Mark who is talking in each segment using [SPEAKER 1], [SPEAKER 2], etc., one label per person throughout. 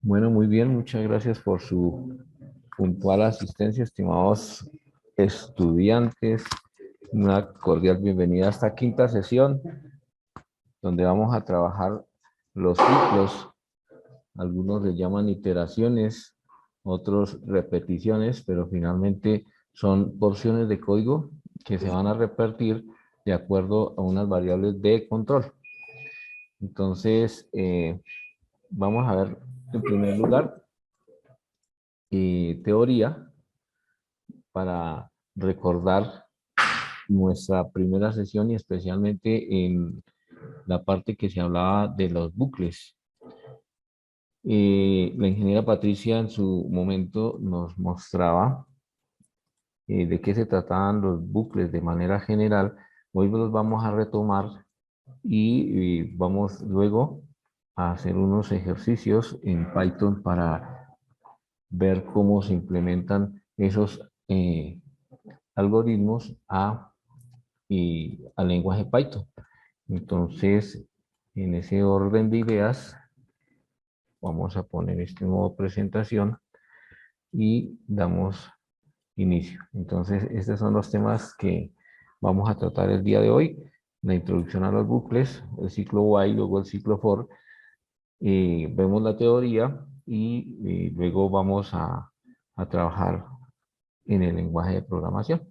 [SPEAKER 1] Bueno, muy bien, muchas gracias por su puntual asistencia, estimados estudiantes. Una cordial bienvenida a esta quinta sesión, donde vamos a trabajar los ciclos. Algunos le llaman iteraciones, otros repeticiones, pero finalmente son porciones de código que se van a repetir de acuerdo a unas variables de control. Entonces, vamos a ver en primer lugar teoría para recordar nuestra primera sesión y especialmente en la parte que se hablaba de los bucles. La ingeniera Patricia en su momento nos mostraba de qué se trataban los bucles de manera general. Hoy los vamos a retomar y vamos luego a hacer unos ejercicios en Python para ver cómo se implementan esos algoritmos al lenguaje Python. Entonces, en ese orden de ideas, vamos a poner este modo presentación y damos inicio. Entonces, estos son los temas que vamos a tratar el día de hoy. La introducción a los bucles, el ciclo while, luego el ciclo for. Vemos la teoría y luego vamos a trabajar en el lenguaje de programación.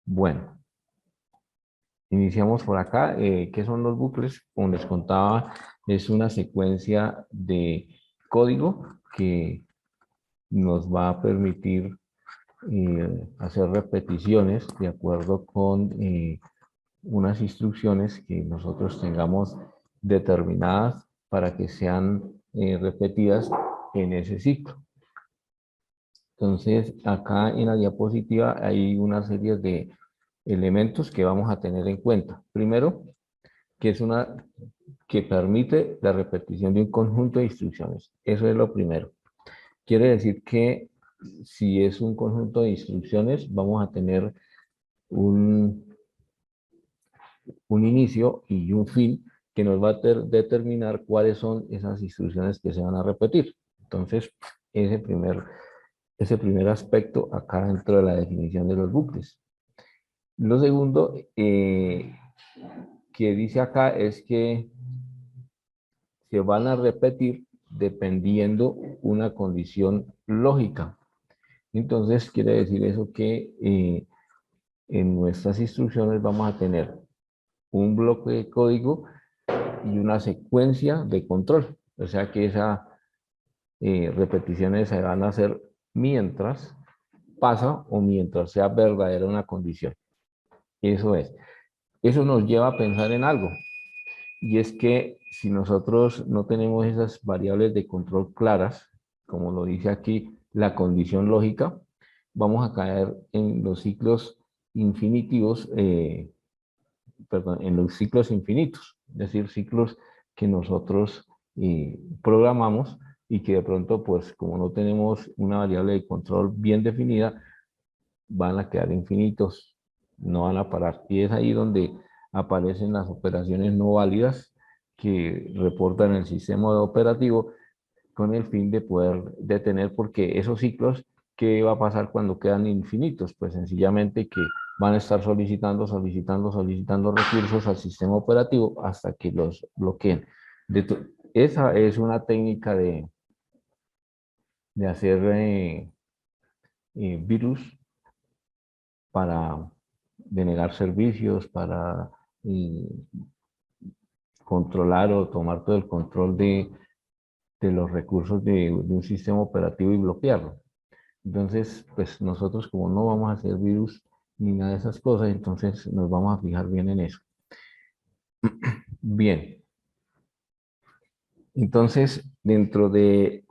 [SPEAKER 1] Bueno, iniciamos por acá. ¿Qué son los bucles? Como les contaba, es una secuencia de código que nos va a permitir hacer repeticiones de acuerdo con unas instrucciones que nosotros tengamos determinadas para que sean repetidas en ese ciclo. Entonces, acá en la diapositiva hay una serie de elementos que vamos a tener en cuenta. Primero, que es una que permite la repetición de un conjunto de instrucciones. Eso es lo primero. Quiere decir que si es un conjunto de instrucciones, vamos a tener un, un inicio y un fin que nos va a determinar cuáles son esas instrucciones que se van a repetir. Entonces, ese primer aspecto acá dentro de la definición de los bucles. Lo segundo que dice acá es que se van a repetir dependiendo una condición lógica. Entonces, quiere decir eso que en nuestras instrucciones vamos a tener un bloque de código y una secuencia de control. O sea que esas repeticiones se van a hacer mientras pasa o mientras sea verdadera una condición. Eso es. Eso nos lleva a pensar en algo. Y es que si nosotros no tenemos esas variables de control claras, como lo dice aquí la condición lógica, vamos a caer en los ciclos infinitivos, perdón, en los ciclos infinitos, es decir, ciclos que nosotros programamos y que de pronto, pues como no tenemos una variable de control bien definida, van a quedar infinitos, no van a parar. Y es ahí donde aparecen las operaciones no válidas que reportan el sistema operativo con el fin de poder detener, porque esos ciclos, ¿qué va a pasar cuando quedan infinitos? Pues sencillamente que van a estar solicitando recursos al sistema operativo hasta que los bloqueen. Esa es una técnica de hacer virus para denegar servicios, para controlar o tomar todo el control de los recursos de un sistema operativo y bloquearlo. Entonces, pues nosotros como no vamos a hacer virus ni nada de esas cosas, entonces nos vamos a fijar bien en eso. Bien, entonces dentro de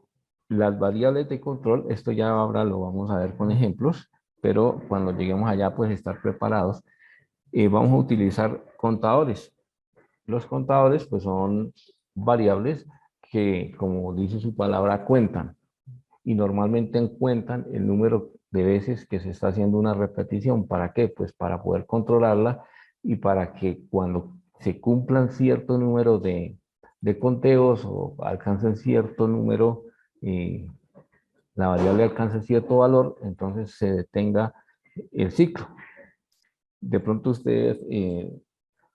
[SPEAKER 1] las variables de control, esto ya ahora lo vamos a ver con ejemplos, pero cuando lleguemos allá, pues estar preparados. Vamos a utilizar contadores. Los contadores, pues son variables que, como dice su palabra, cuentan. Y normalmente cuentan el número de veces que se está haciendo una repetición. ¿Para qué? Pues para poder controlarla y para que cuando se cumplan cierto número de conteos o alcanza cierto número, la variable alcanza cierto valor, entonces se detenga el ciclo. De pronto ustedes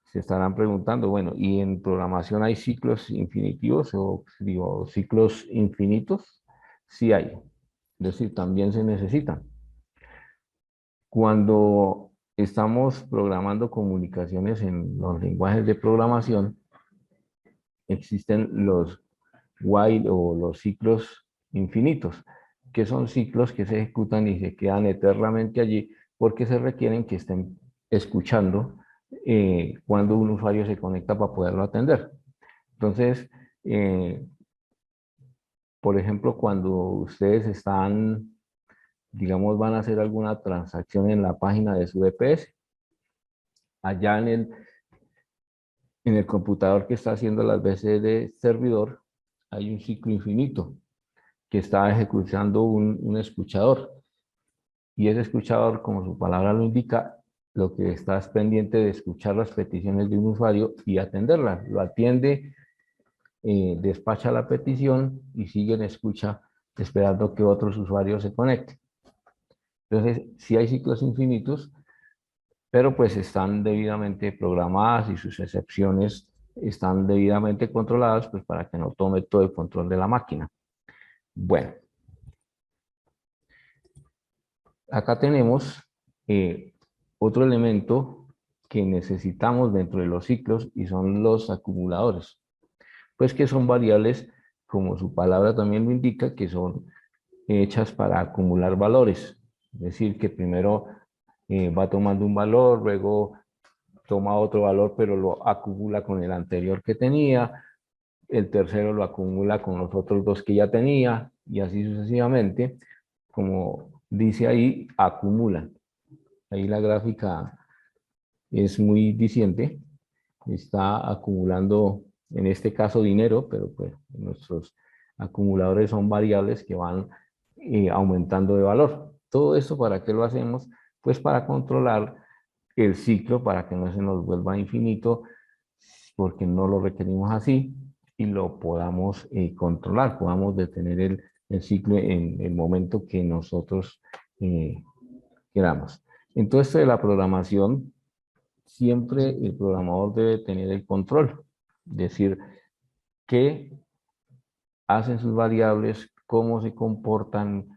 [SPEAKER 1] se estarán preguntando, bueno, ¿y en programación hay ciclos infinitivos o digo, ciclos infinitos? Sí hay, es decir, también se necesitan. Cuando estamos programando comunicaciones en los lenguajes de programación, existen los while o los ciclos infinitos, que son ciclos que se ejecutan y se quedan eternamente allí porque se requieren que estén escuchando cuando un usuario se conecta para poderlo atender. Entonces, eh, por ejemplo, cuando ustedes están, digamos, van a hacer alguna transacción en la página de su EPS, allá en el computador que está haciendo las veces de servidor, hay un ciclo infinito que está ejecutando un escuchador. Y ese escuchador, como su palabra lo indica, lo que está es pendiente de escuchar las peticiones de un usuario y atenderlas. Lo atiende, despacha la petición y sigue en escucha esperando que otros usuarios se conecten. Entonces, sí hay ciclos infinitos, pero pues están debidamente programadas y sus excepciones están debidamente controladas pues para que no tome todo el control de la máquina. Bueno, acá tenemos otro elemento que necesitamos dentro de los ciclos y son los acumuladores. Pues que son variables, como su palabra también lo indica, que son hechas para acumular valores. Es decir, que primero va tomando un valor, luego toma otro valor, pero lo acumula con el anterior que tenía, el tercero lo acumula con los otros dos que ya tenía, y así sucesivamente, como dice ahí, acumulan. Ahí la gráfica es muy diciente, está acumulando, en este caso, dinero, pero pues nuestros acumuladores son variables que van aumentando de valor. Todo esto, ¿para qué lo hacemos? Pues para controlar el ciclo, para que no se nos vuelva infinito, porque no lo requerimos así, y lo podamos controlar, podamos detener el ciclo en el momento que nosotros queramos. Entonces, de la programación, siempre el programador debe tener el control, decir qué hacen sus variables, cómo se comportan,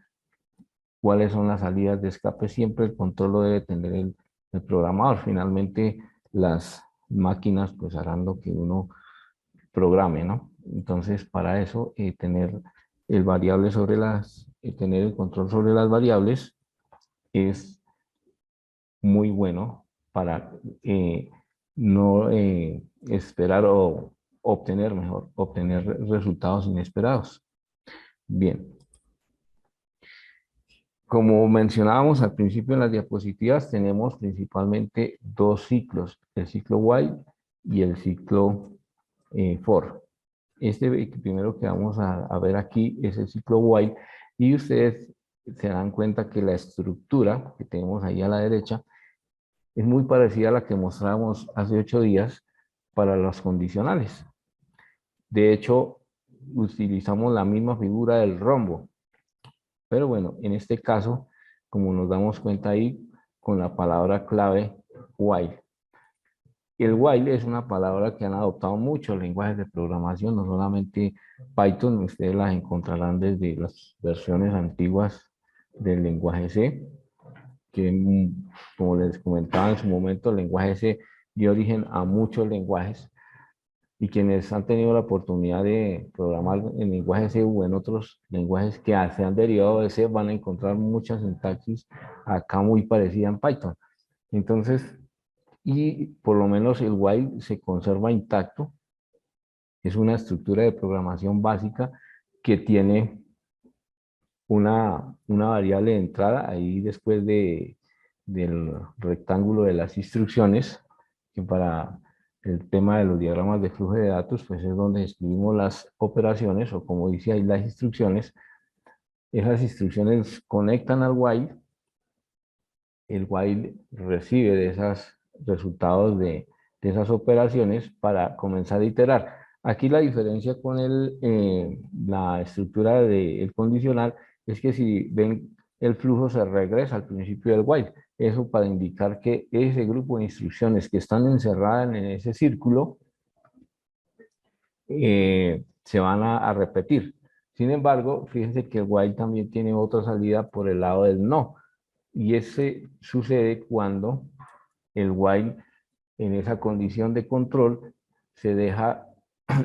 [SPEAKER 1] cuáles son las salidas de escape, siempre el control lo debe tener el programador. Finalmente, las máquinas pues harán lo que uno programe, ¿no? Entonces, para eso, tener el variable sobre tener el control sobre las variables es muy bueno para no esperar o obtener, mejor, obtener resultados inesperados. Bien, como mencionábamos al principio en las diapositivas, tenemos principalmente dos ciclos, el ciclo while y el ciclo for. Este primero que vamos a ver aquí es el ciclo while y ustedes se dan cuenta que la estructura que tenemos ahí a la derecha es muy parecida a la que mostramos hace 8 días para los condicionales. De hecho, utilizamos la misma figura del rombo. Pero bueno, en este caso, como nos damos cuenta ahí, con la palabra clave while. El while es una palabra que han adoptado muchos lenguajes de programación, no solamente Python, ustedes las encontrarán desde las versiones antiguas del lenguaje C, que como les comentaba en su momento, el lenguaje C dio origen a muchos lenguajes y quienes han tenido la oportunidad de programar en lenguaje C o en otros lenguajes que se han derivado de C van a encontrar mucha sintaxis acá muy parecida en Python. Entonces, y por lo menos el while se conserva intacto, es una estructura de programación básica que tiene una variable de entrada ahí después del rectángulo de las instrucciones, que para el tema de los diagramas de flujo de datos, pues es donde escribimos las operaciones, o como dice ahí, las instrucciones. Esas instrucciones conectan al while, el while recibe de esos resultados de esas operaciones para comenzar a iterar. Aquí la diferencia con la estructura del condicional es que si ven el flujo se regresa al principio del while. Eso para indicar que ese grupo de instrucciones que están encerradas en ese círculo se van a repetir. Sin embargo, fíjense que el while también tiene otra salida por el lado del no. Y ese sucede cuando el while en esa condición de control se deja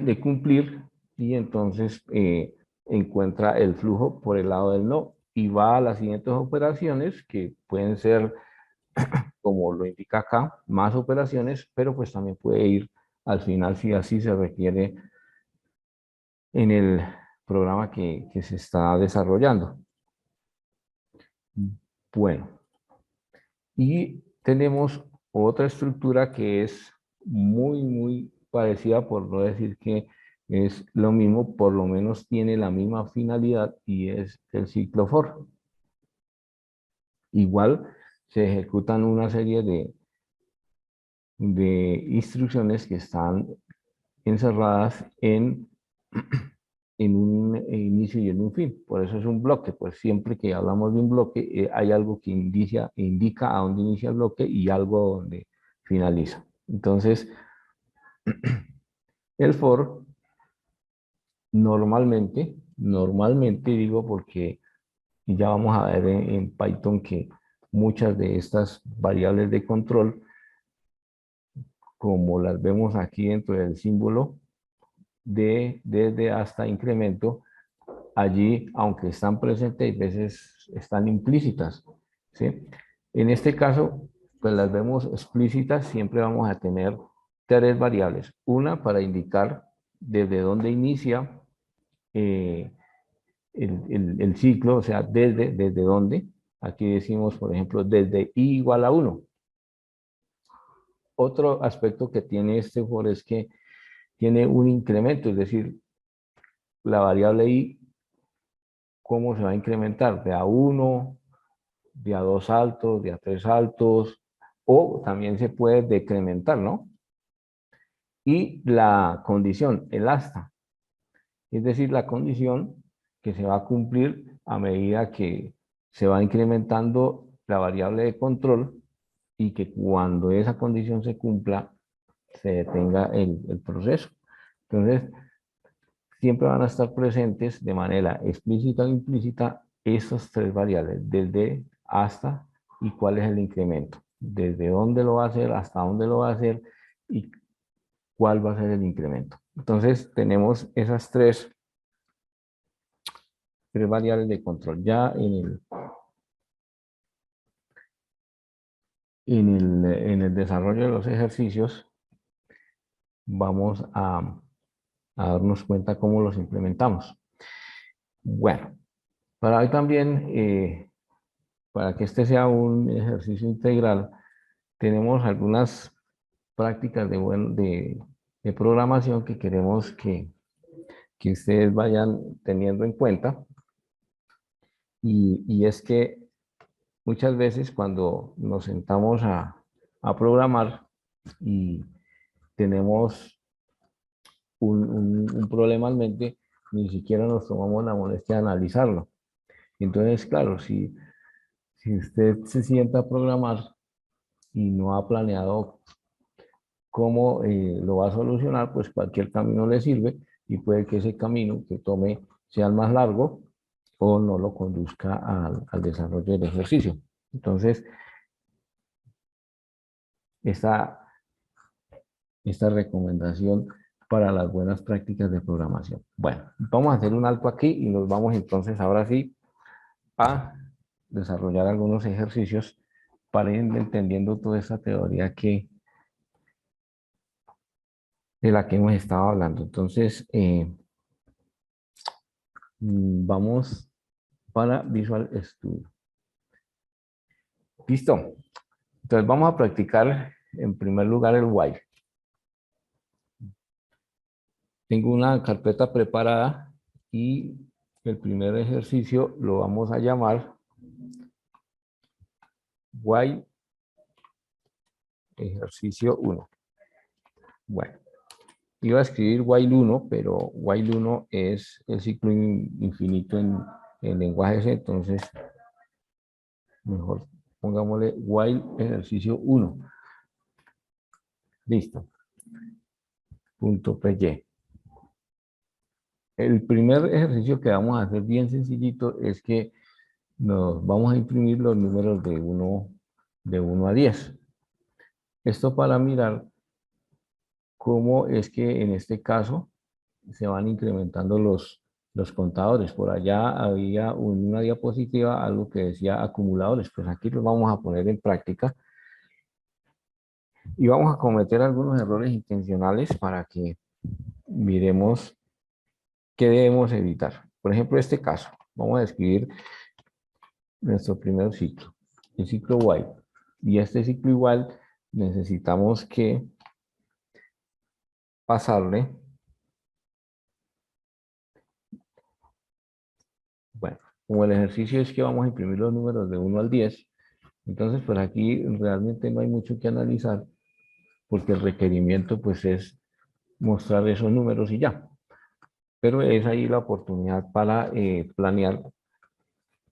[SPEAKER 1] de cumplir y entonces encuentra el flujo por el lado del no y va a las siguientes operaciones que pueden ser, como lo indica acá, más operaciones, pero pues también puede ir al final si así se requiere en el programa que se está desarrollando. Bueno, y tenemos otra estructura que es muy parecida, por no decir que es lo mismo, por lo menos tiene la misma finalidad y es el ciclo for. Igual se ejecutan una serie de instrucciones que están encerradas en un inicio y en un fin. Por eso es un bloque, pues siempre que hablamos de un bloque hay algo que indica a dónde inicia el bloque y algo donde finaliza. Entonces, el for normalmente digo porque ya vamos a ver en Python que muchas de estas variables de control, como las vemos aquí dentro del símbolo de desde hasta incremento, allí, aunque están presentes, a veces están implícitas, ¿sí? En este caso, pues las vemos explícitas, siempre vamos a tener tres variables. Una para indicar desde dónde inicia eh, el ciclo, o sea, desde dónde. Aquí decimos, por ejemplo, desde i igual a 1. Otro aspecto que tiene este for es que tiene un incremento, es decir, la variable i, ¿cómo se va a incrementar? De a 1, de a 2 altos, de a 3 altos, o también se puede decrementar, ¿no? Y la condición, el hasta, es decir, la condición que se va a cumplir a medida que se va incrementando la variable de control y que cuando esa condición se cumpla, se detenga el proceso. Entonces, siempre van a estar presentes de manera explícita o implícita esas tres variables, desde, hasta y cuál es el incremento. Desde dónde lo va a hacer, hasta dónde lo va a hacer y cuál va a ser el incremento. Entonces tenemos esas tres variables de control. Ya en el desarrollo de los ejercicios vamos a darnos cuenta cómo los implementamos. Bueno, para hoy también, para que este sea un ejercicio integral, tenemos algunas prácticas de programación que queremos que ustedes vayan teniendo en cuenta. Y es que muchas veces cuando nos sentamos a programar y tenemos un problema en mente, ni siquiera nos tomamos la molestia de analizarlo. Entonces, claro, si usted se sienta a programar y no ha planeado cómo lo va a solucionar, pues cualquier camino le sirve y puede que ese camino que tome sea el más largo o no lo conduzca al desarrollo del ejercicio. Entonces, esta recomendación para las buenas prácticas de programación. Bueno, vamos a hacer un alto aquí y nos vamos entonces ahora sí a desarrollar algunos ejercicios para ir entendiendo toda esta teoría de la que hemos estado hablando. Entonces, vamos para Visual Studio. ¿Listo? Entonces vamos a practicar en primer lugar el while. Tengo una carpeta preparada y el primer ejercicio lo vamos a llamar while ejercicio 1. Bueno, Iba a escribir while 1, pero while 1 es el ciclo infinito en lenguaje C, entonces mejor pongámosle while ejercicio 1. Listo. Punto PY. El primer ejercicio que vamos a hacer bien sencillito es que nos vamos a imprimir los números de 1 a 10. Esto para mirar cómo es que en este caso se van incrementando los contadores. Por allá había una diapositiva, algo que decía acumuladores, pues aquí los vamos a poner en práctica y vamos a cometer algunos errores intencionales para que miremos qué debemos evitar. Por ejemplo, este caso, vamos a describir nuestro primer ciclo, el ciclo while. Y este ciclo igual necesitamos que pasarle, bueno, como el ejercicio es que vamos a imprimir los números de 1 al 10, entonces pues aquí realmente no hay mucho que analizar, porque el requerimiento pues es mostrar esos números y ya. Pero es ahí la oportunidad para planear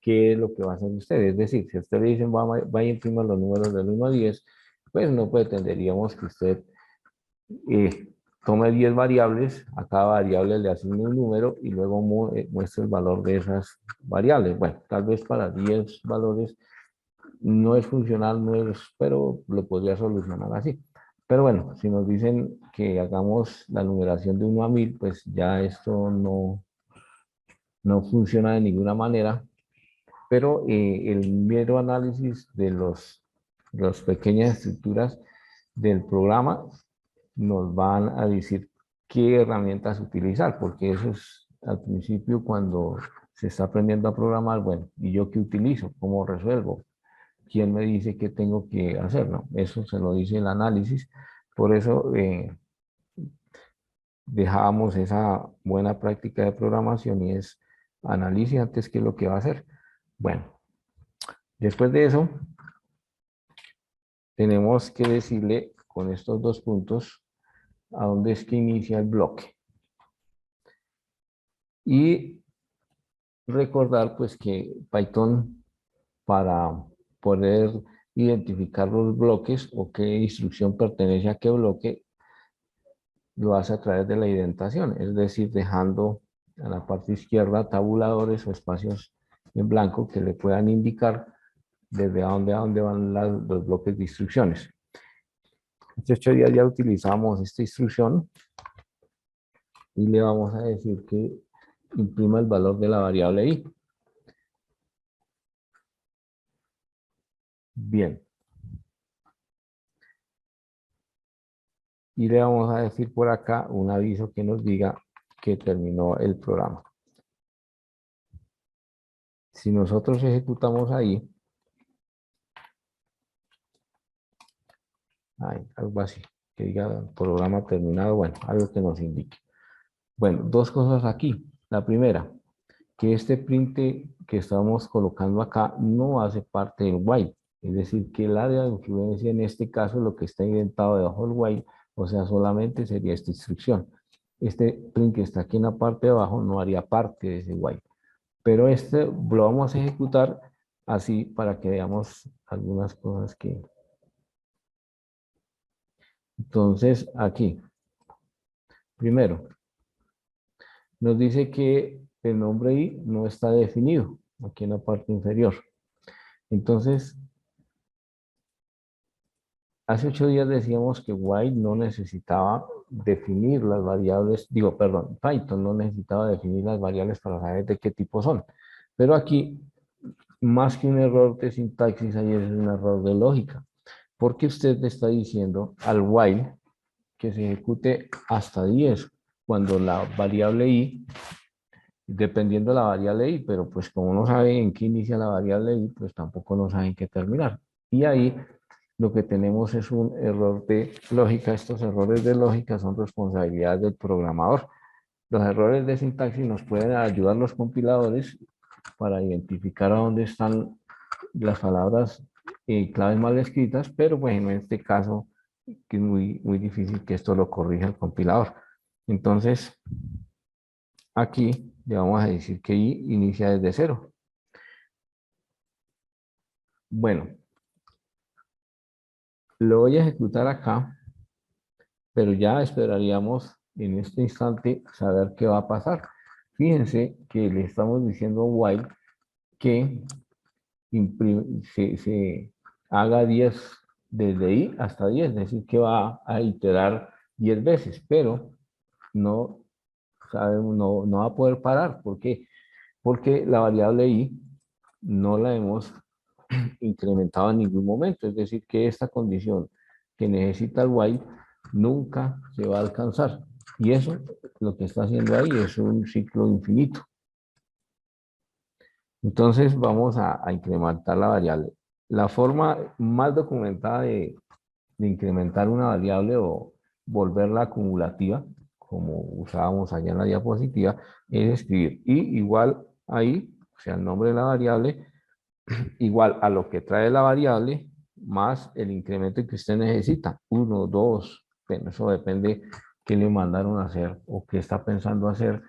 [SPEAKER 1] qué es lo que va a hacer usted. Es decir, si a usted le dicen vaya a imprimir los números del 1 a 10, pues no pretenderíamos que usted tome 10 variables, a cada variable le asigne un número y luego muestre el valor de esas variables. Bueno, tal vez para 10 valores no es funcional, no es, pero lo podría solucionar así. Pero bueno, si nos dicen que hagamos la numeración de 1 a 1000, pues ya esto no funciona de ninguna manera, pero el mero análisis de las pequeñas estructuras del programa nos van a decir qué herramientas utilizar, porque eso es al principio cuando se está aprendiendo a programar, bueno, ¿y yo qué utilizo? ¿Cómo resuelvo? ¿Quién me dice qué tengo que hacer? No, eso se lo dice el análisis, por eso dejábamos esa buena práctica de programación y es análisis antes que lo que va a hacer. Bueno, después de eso, tenemos que decirle con estos dos puntos a dónde es que inicia el bloque. Y recordar pues que Python, para poder identificar los bloques o qué instrucción pertenece a qué bloque, lo hace a través de la indentación, es decir, dejando a la parte izquierda tabuladores o espacios en blanco que le puedan indicar desde a dónde van los bloques de instrucciones. Este 8 días ya utilizamos esta instrucción y le vamos a decir que imprima el valor de la variable i. Bien. Y le vamos a decir por acá un aviso que nos diga que terminó el programa. Si nosotros ejecutamos ahí, algo así, que diga programa terminado, bueno, algo que nos indique. Bueno, dos cosas aquí. La primera, que este print que estamos colocando acá no hace parte del while. Es decir, que el área de influencia en este caso, lo que está indentado debajo del while, o sea, solamente sería esta instrucción. Este print que está aquí en la parte de abajo no haría parte de ese while. Pero este lo vamos a ejecutar así para que veamos algunas cosas que... Entonces, aquí, primero, nos dice que el nombre i no está definido aquí en la parte inferior. Entonces, hace 8 días decíamos que while no necesitaba definir las variables, digo, perdón, Python no necesitaba definir las variables para saber de qué tipo son. Pero aquí, más que un error de sintaxis, ahí es un error de lógica. Porque usted le está diciendo al while que se ejecute hasta 10, cuando la variable i, dependiendo de la variable i, pero pues como no sabe en qué inicia la variable i, pues tampoco no sabe en qué terminar. Y ahí lo que tenemos es un error de lógica. Estos errores de lógica son responsabilidad del programador. Los errores de sintaxis nos pueden ayudar los compiladores para identificar a dónde están las palabras claves mal escritas, pero bueno, en este caso que es muy difícil que esto lo corrija el compilador. Entonces, aquí le vamos a decir que i inicia desde 0. Bueno, lo voy a ejecutar acá, pero ya esperaríamos en este instante saber qué va a pasar. Fíjense que le estamos diciendo while que se haga 10 desde i hasta 10, es decir, que va a iterar 10 veces, pero no, no va a poder parar. ¿Por qué? Porque la variable i no la hemos incrementado en ningún momento, es decir, que esta condición que necesita el while nunca se va a alcanzar. Y eso lo que está haciendo ahí es un ciclo infinito. Entonces vamos a incrementar la variable. La forma más documentada de incrementar una variable o volverla acumulativa, como usábamos allá en la diapositiva, es escribir i igual a i, o sea, el nombre de la variable, igual a lo que trae la variable, más el incremento que usted necesita. 1, 2, bueno, eso depende qué le mandaron a hacer o qué está pensando hacer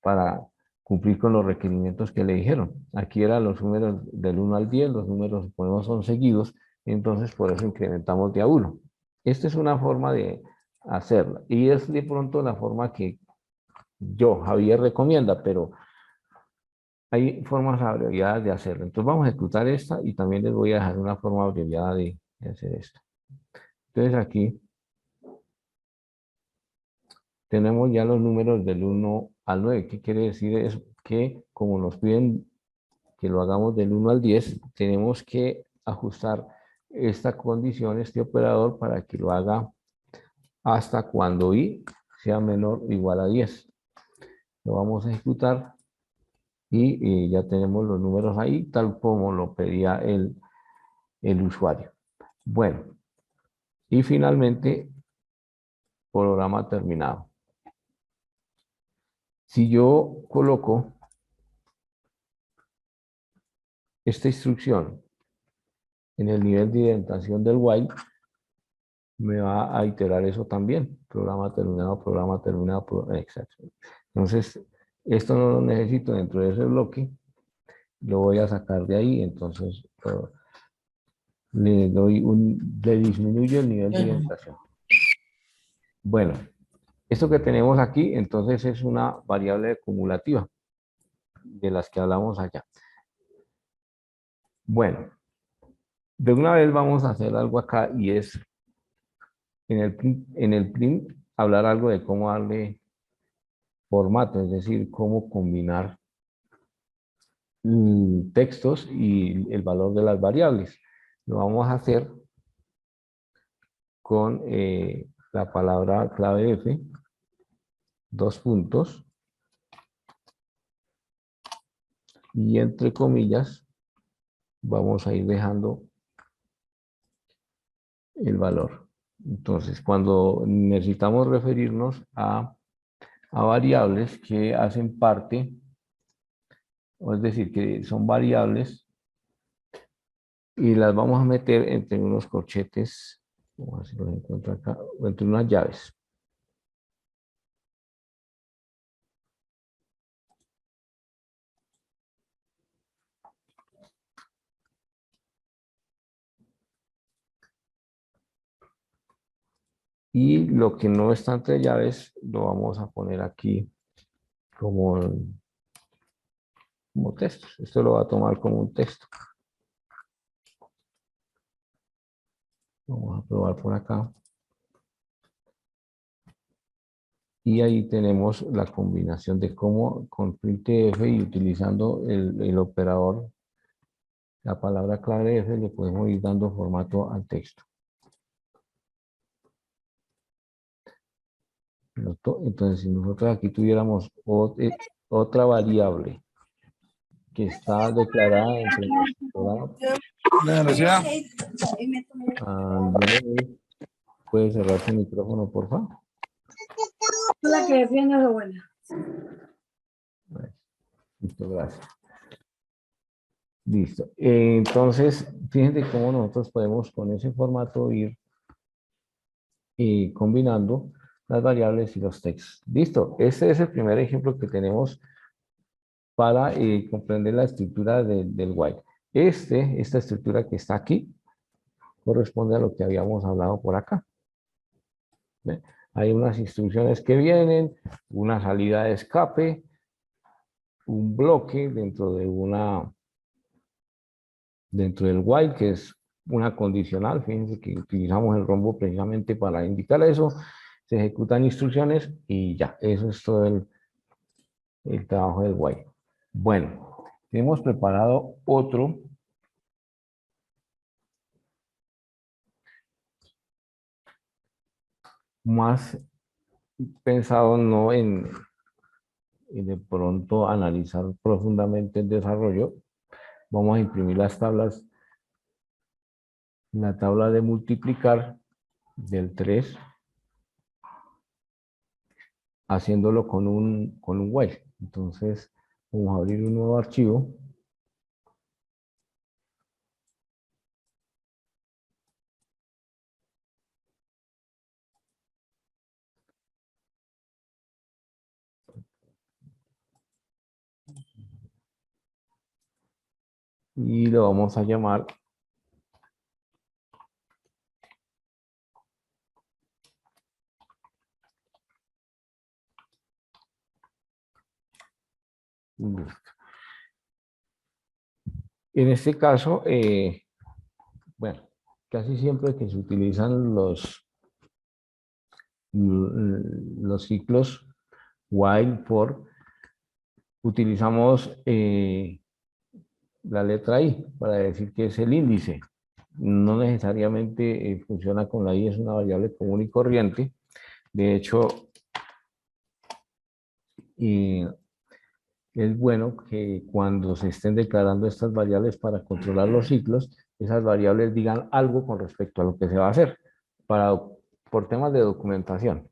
[SPEAKER 1] para cumplir con los requerimientos que le dijeron. Aquí eran los números del 1 al 10, los números ponemos son seguidos, entonces por eso incrementamos de a 1. Esta es una forma de hacerla y es de pronto la forma que yo, Javier, recomienda, pero hay formas abreviadas de hacerlo. Entonces vamos a ejecutar esta y también les voy a dejar una forma abreviada de hacer esto. Entonces aquí tenemos ya los números del 1 al 9. ¿Qué quiere decir? Es que como nos piden que lo hagamos del 1 al 10, tenemos que ajustar esta condición, este operador, para que lo haga hasta cuando i sea menor o igual a 10. Lo vamos a ejecutar y ya tenemos los números ahí, tal como lo pedía el usuario. Bueno, y finalmente, programa terminado. Si yo coloco esta instrucción en el nivel de indentación del while, me va a iterar eso también. Programa terminado, exacto. Entonces, esto no lo necesito dentro de ese bloque, lo voy a sacar de ahí, entonces le disminuyo el nivel de indentación. Bueno, esto que tenemos aquí, entonces es una variable acumulativa de las que hablamos allá. Bueno, de una vez vamos a hacer algo acá y es en el print hablar algo de cómo darle formato, es decir, cómo combinar textos y el valor de las variables. Lo vamos a hacer con la palabra clave F, dos puntos, y entre comillas vamos a ir dejando el valor. Entonces, cuando necesitamos referirnos a variables que hacen parte, o es decir, que son variables, y las vamos a meter entre unos corchetes, vamos a ver si los encuentro acá, o entre unas llaves. Y lo que no está entre llaves lo vamos a poner aquí como, como texto. Esto lo va a tomar como un texto. Vamos a probar por acá. Y ahí tenemos la combinación de cómo con printf y utilizando el operador, la palabra clave F, le podemos ir dando formato al texto. Entonces, si nosotros aquí tuviéramos otra variable que está declarada entre nuestro programa, ¿puede cerrar su micrófono, por favor?
[SPEAKER 2] La que defiende a la abuela.
[SPEAKER 1] Listo, gracias. Listo. Entonces, fíjense cómo nosotros podemos con ese formato ir combinando las variables y los textos. Listo, este es el primer ejemplo que tenemos para comprender la estructura del while. Esta estructura que está aquí corresponde a lo que habíamos hablado por acá. ¿Ve? Hay unas instrucciones que vienen, una salida de escape, un bloque dentro del while, que es una condicional. Fíjense que utilizamos el rombo precisamente para indicar eso. Se ejecutan instrucciones y ya, eso es todo el trabajo del while. Bueno, hemos preparado otro más pensado no en de pronto analizar profundamente el desarrollo. Vamos a imprimir las tablas, la tabla de multiplicar del 3, haciéndolo con un while. Entonces, vamos a abrir un nuevo archivo. Y lo vamos a llamar en este caso, bueno, casi siempre que se utilizan los ciclos while, for, utilizamos la letra I para decir que es el índice. No necesariamente funciona con la I, es una variable común y corriente. De hecho, es bueno que cuando se estén declarando estas variables para controlar los ciclos, esas variables digan algo con respecto a lo que se va a hacer por temas de documentación.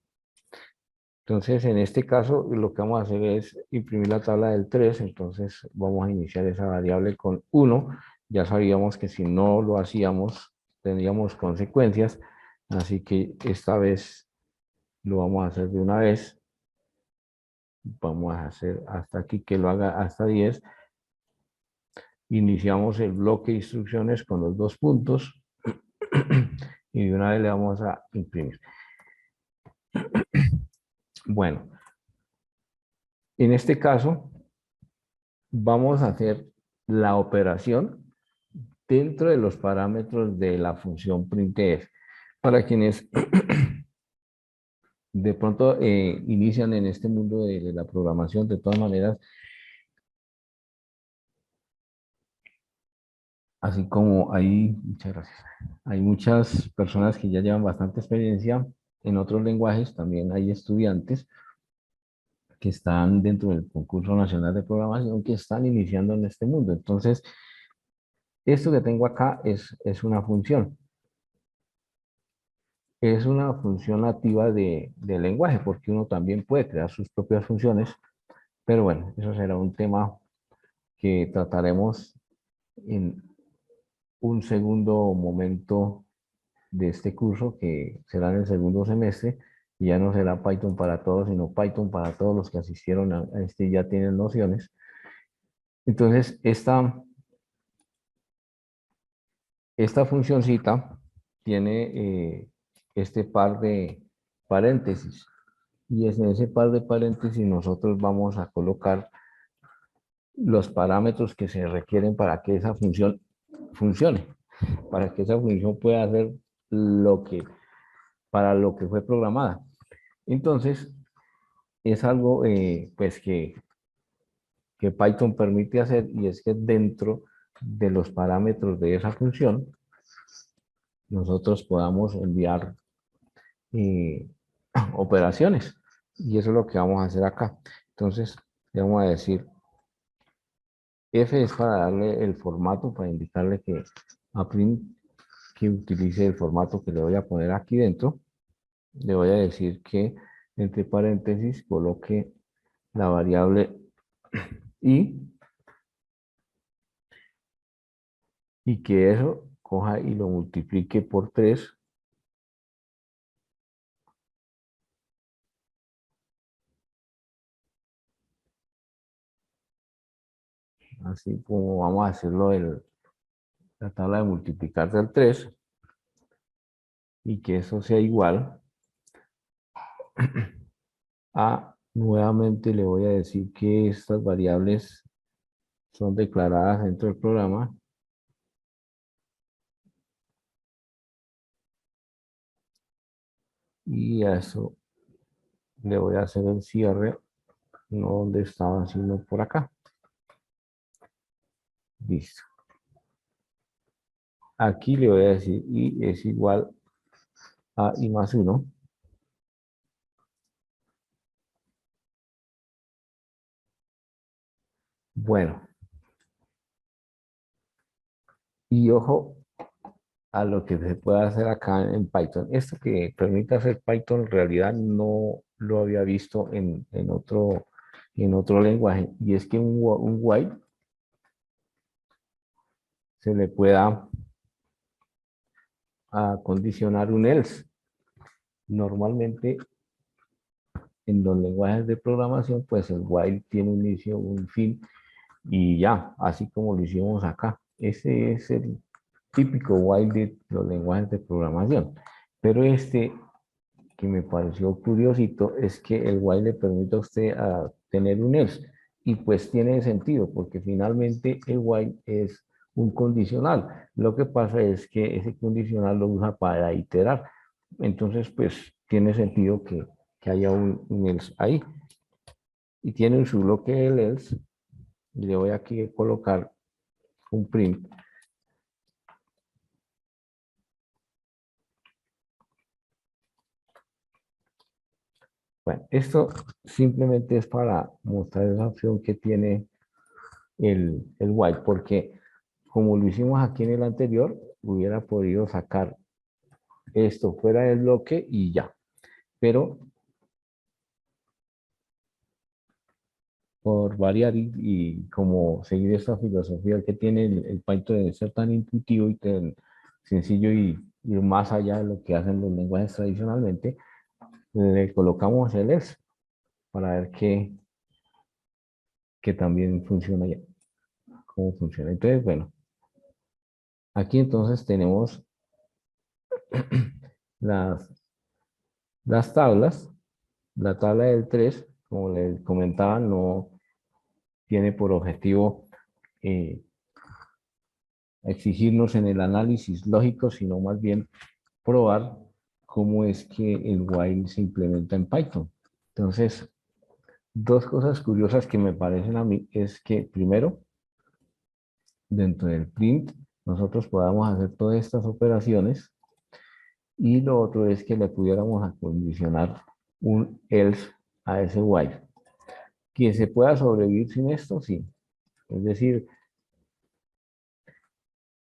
[SPEAKER 1] Entonces, en este caso, lo que vamos a hacer es imprimir la tabla del 3, entonces vamos a iniciar esa variable con 1. Ya sabíamos que si no lo hacíamos, tendríamos consecuencias, así que esta vez lo vamos a hacer de una vez. Vamos a hacer hasta aquí que lo haga hasta 10. Iniciamos el bloque de instrucciones con los 2 puntos y de una vez le vamos a imprimir. Bueno, en este caso vamos a hacer la operación dentro de los parámetros de la función printf. Para quienes de pronto inician en este mundo de la programación, de todas maneras, así como muchas gracias, hay muchas personas que ya llevan bastante experiencia en otros lenguajes, también hay estudiantes que están dentro del concurso nacional de programación que están iniciando en este mundo. Entonces, esto que tengo acá es una función. Es una función nativa del lenguaje, porque uno también puede crear sus propias funciones, pero bueno, eso será un tema que trataremos en un segundo momento de este curso, que será en el segundo semestre, y ya no será Python para todos, sino Python para todos los que asistieron a este y ya tienen nociones. Entonces, esta funcioncita tiene este par de paréntesis, y es en ese par de paréntesis nosotros vamos a colocar los parámetros que se requieren para que esa función funcione, para que esa función pueda hacer para lo que fue programada. Entonces, es algo pues que Python permite hacer, y es que dentro de los parámetros de esa función nosotros podamos enviar eh, operaciones, y eso es lo que vamos a hacer acá. Entonces, le vamos a decir F es para darle el formato, para indicarle que a print que utilice el formato que le voy a poner aquí dentro. Le voy a decir que entre paréntesis coloque la variable y que eso coja y lo multiplique por 3 así como vamos a hacerlo en la tabla de multiplicar del 3 y que eso sea igual a, nuevamente le voy a decir que estas variables son declaradas dentro del programa y a eso le voy a hacer el cierre, no donde estaba, sino por acá. Listo. Aquí le voy a decir y es igual a i más 1. Bueno, y ojo a lo que se puede hacer acá en Python. Esto que permite hacer Python en realidad no lo había visto en otro lenguaje. Y es que un while se le pueda condicionar un else. Normalmente en los lenguajes de programación, pues el while tiene un inicio, un fin y ya, así como lo hicimos acá. Ese es el típico while de los lenguajes de programación. Pero este que me pareció curiosito es que el while le permite a usted tener un else. Y pues tiene sentido, porque finalmente el while es un condicional. Lo que pasa es que ese condicional lo usa para iterar. Entonces, pues tiene sentido que haya un else ahí. Y tiene su bloque del else. Y le voy aquí a colocar un print. Bueno, esto simplemente es para mostrar esa opción que tiene el while, porque como lo hicimos aquí en el anterior, hubiera podido sacar esto fuera del bloque y ya. Pero por variar y como seguir esta filosofía que tiene el Python de ser tan intuitivo y tan sencillo y ir más allá de lo que hacen los lenguajes tradicionalmente, le colocamos el else para ver que también funciona ya, cómo funciona. Entonces, bueno, aquí entonces tenemos las, las tablas. La tabla del 3 como les comentaba, no tiene por objetivo eh, exigirnos en el análisis lógico, sino más bien probar cómo es que el while se implementa en Python. Entonces, dos cosas curiosas que me parecen a mí es que primero, dentro del print, nosotros podamos hacer todas estas operaciones y lo otro es que le pudiéramos acondicionar un else a ese while. Que se pueda sobrevivir sin esto, sí. Es decir,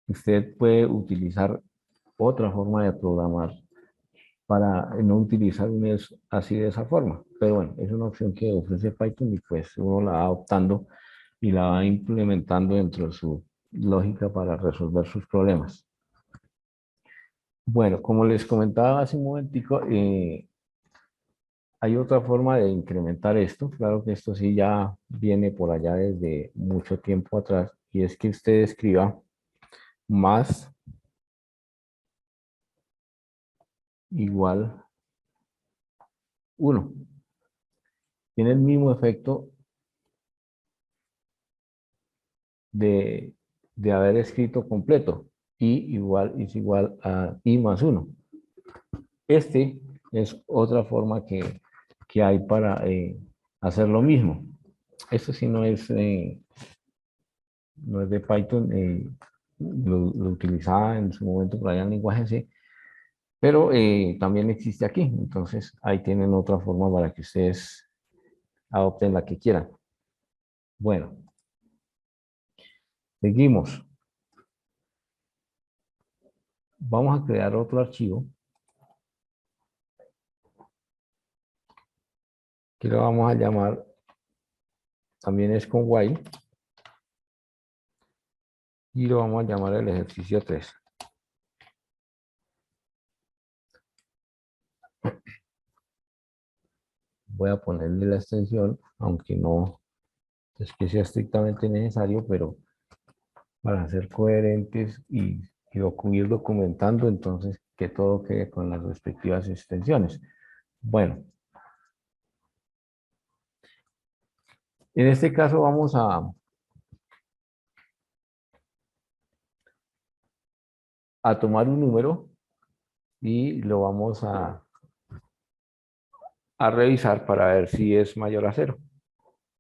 [SPEAKER 1] usted puede utilizar otra forma de programar para no utilizar un else así de esa forma. Pero bueno, es una opción que ofrece Python y pues uno la va adoptando y la va implementando dentro de su lógica para resolver sus problemas. Bueno, como les comentaba hace un momentico, hay otra forma de incrementar esto. Claro que esto sí ya viene por allá desde mucho tiempo atrás y es que usted escriba más igual 1. Tiene el mismo efecto de, de haber escrito completo. Y igual es igual a i más 1. Este es otra forma que hay para hacer lo mismo. Esto sí no es de Python, lo utilizaba en su momento por allá en lenguaje C, pero también existe aquí. Entonces ahí tienen otra forma para que ustedes adopten la que quieran. Bueno, seguimos. Vamos a crear otro archivo que lo vamos a llamar, también es con while, y lo vamos a llamar el ejercicio 3. Voy a ponerle la extensión, aunque no es que sea estrictamente necesario, pero para ser coherentes ir documentando, entonces que todo quede con las respectivas extensiones. Bueno, en este caso vamos a tomar un número y lo vamos a revisar para ver si es mayor a cero,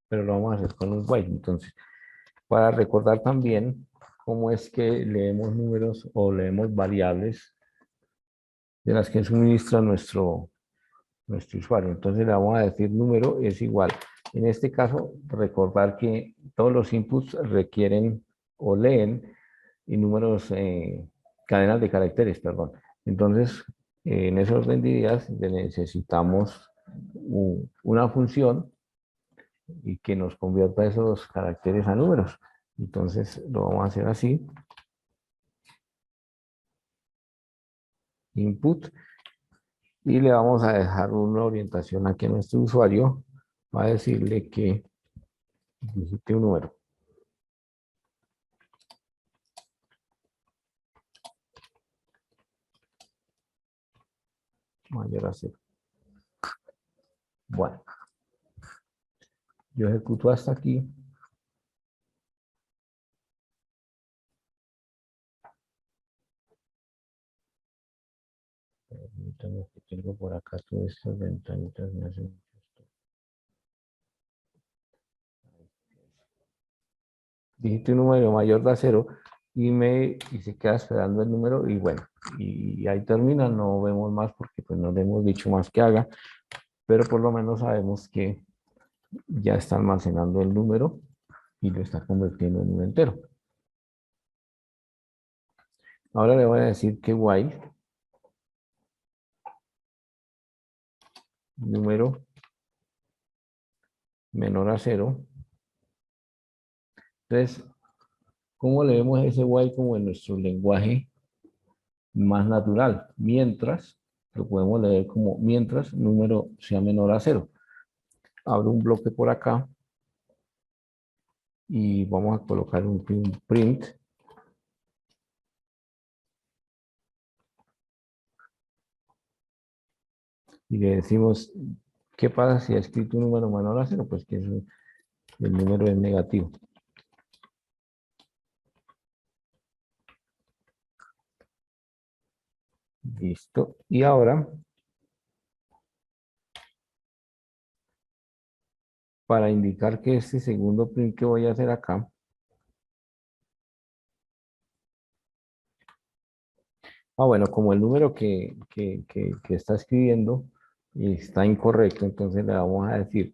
[SPEAKER 1] pero lo vamos a hacer con un while. Entonces, para recordar también cómo es que leemos números o leemos variables de las que suministra nuestro usuario. Entonces le vamos a decir número es igual. En este caso, recordar que todos los inputs requieren o leen y números, cadenas de caracteres, perdón. Entonces, en ese orden de ideas necesitamos una función y que nos convierta esos caracteres a números. Entonces, lo vamos a hacer así. Input. Y le vamos a dejar una orientación aquí a nuestro usuario. Va a decirle que digite un número. Mayor a cero. Bueno, yo ejecuto hasta aquí. Permítame que tengo por acá todas estas ventanitas. Me hacen mucho esto. Digite un número mayor de a cero y se queda esperando el número y bueno, y ahí termina. No vemos más porque pues no le hemos dicho más que haga, pero por lo menos sabemos que ya está almacenando el número y lo está convirtiendo en un entero. Ahora le voy a decir que while número menor a cero. Entonces, ¿cómo leemos ese while como en nuestro lenguaje más natural? Mientras, lo podemos leer como mientras número sea menor a cero. Abro un bloque por acá y vamos a colocar un print. Y le decimos, ¿qué pasa si ha escrito un número menor a cero? Pues que el número es negativo. Listo. Y ahora, para indicar que este segundo print que voy a hacer acá, bueno, como el número que está escribiendo está incorrecto, entonces le vamos a decir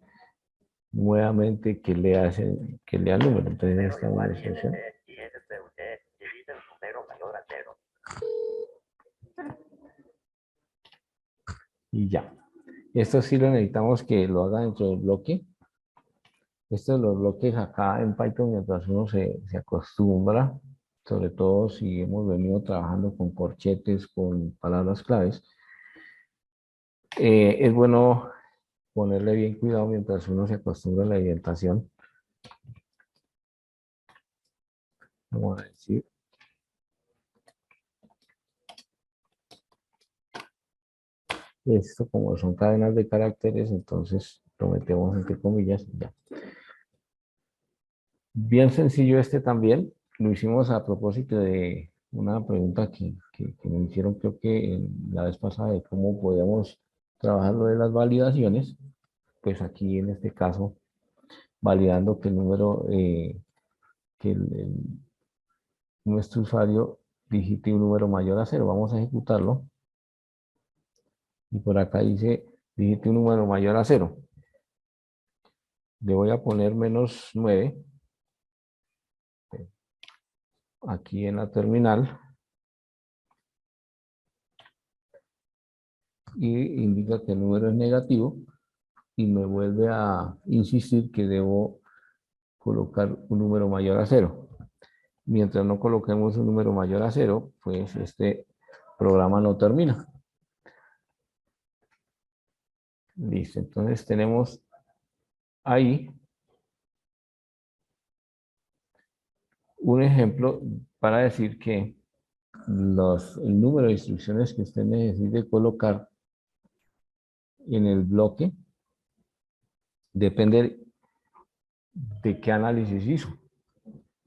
[SPEAKER 1] nuevamente que lea el número. Entonces, esta es la expresión. Y ya. Esto sí lo necesitamos que lo haga dentro del bloque. Estos los bloques acá en Python, mientras uno se acostumbra, sobre todo si hemos venido trabajando con corchetes, con palabras claves, es bueno ponerle bien cuidado mientras uno se acostumbra a la indentación. Vamos a decir. Esto, como son cadenas de caracteres, entonces lo metemos entre comillas y ya. Bien sencillo este también. Lo hicimos a propósito de una pregunta que me hicieron, creo que la vez pasada, de cómo podíamos trabajar lo de las validaciones. Pues aquí en este caso, validando que el número, que nuestro usuario digite un número mayor a cero. Vamos a ejecutarlo. Y por acá dice, digite un número mayor a cero. Le voy a poner -9 aquí en la terminal y indica que el número es negativo y me vuelve a insistir que debo colocar un número mayor a cero. Mientras no coloquemos un número mayor a cero, pues este programa no termina. Listo, entonces tenemos ahí un ejemplo para decir que el número de instrucciones que usted necesite colocar en el bloque depende de qué análisis hizo,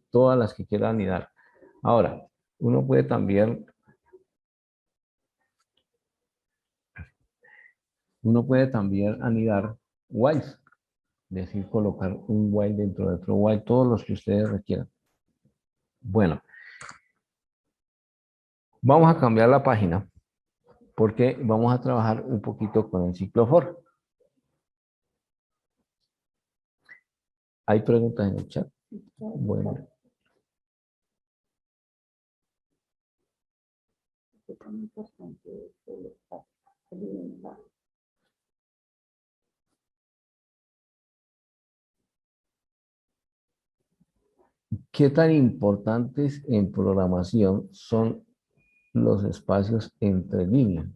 [SPEAKER 1] todas las que quiera anidar. Ahora, uno puede también anidar whiles, es decir, colocar un while dentro de otro while, todos los que ustedes requieran. Bueno, vamos a cambiar la página porque vamos a trabajar un poquito con el ciclo for. ¿Hay preguntas en el chat? Bueno. ¿Qué tan importantes en programación son los espacios entre líneas?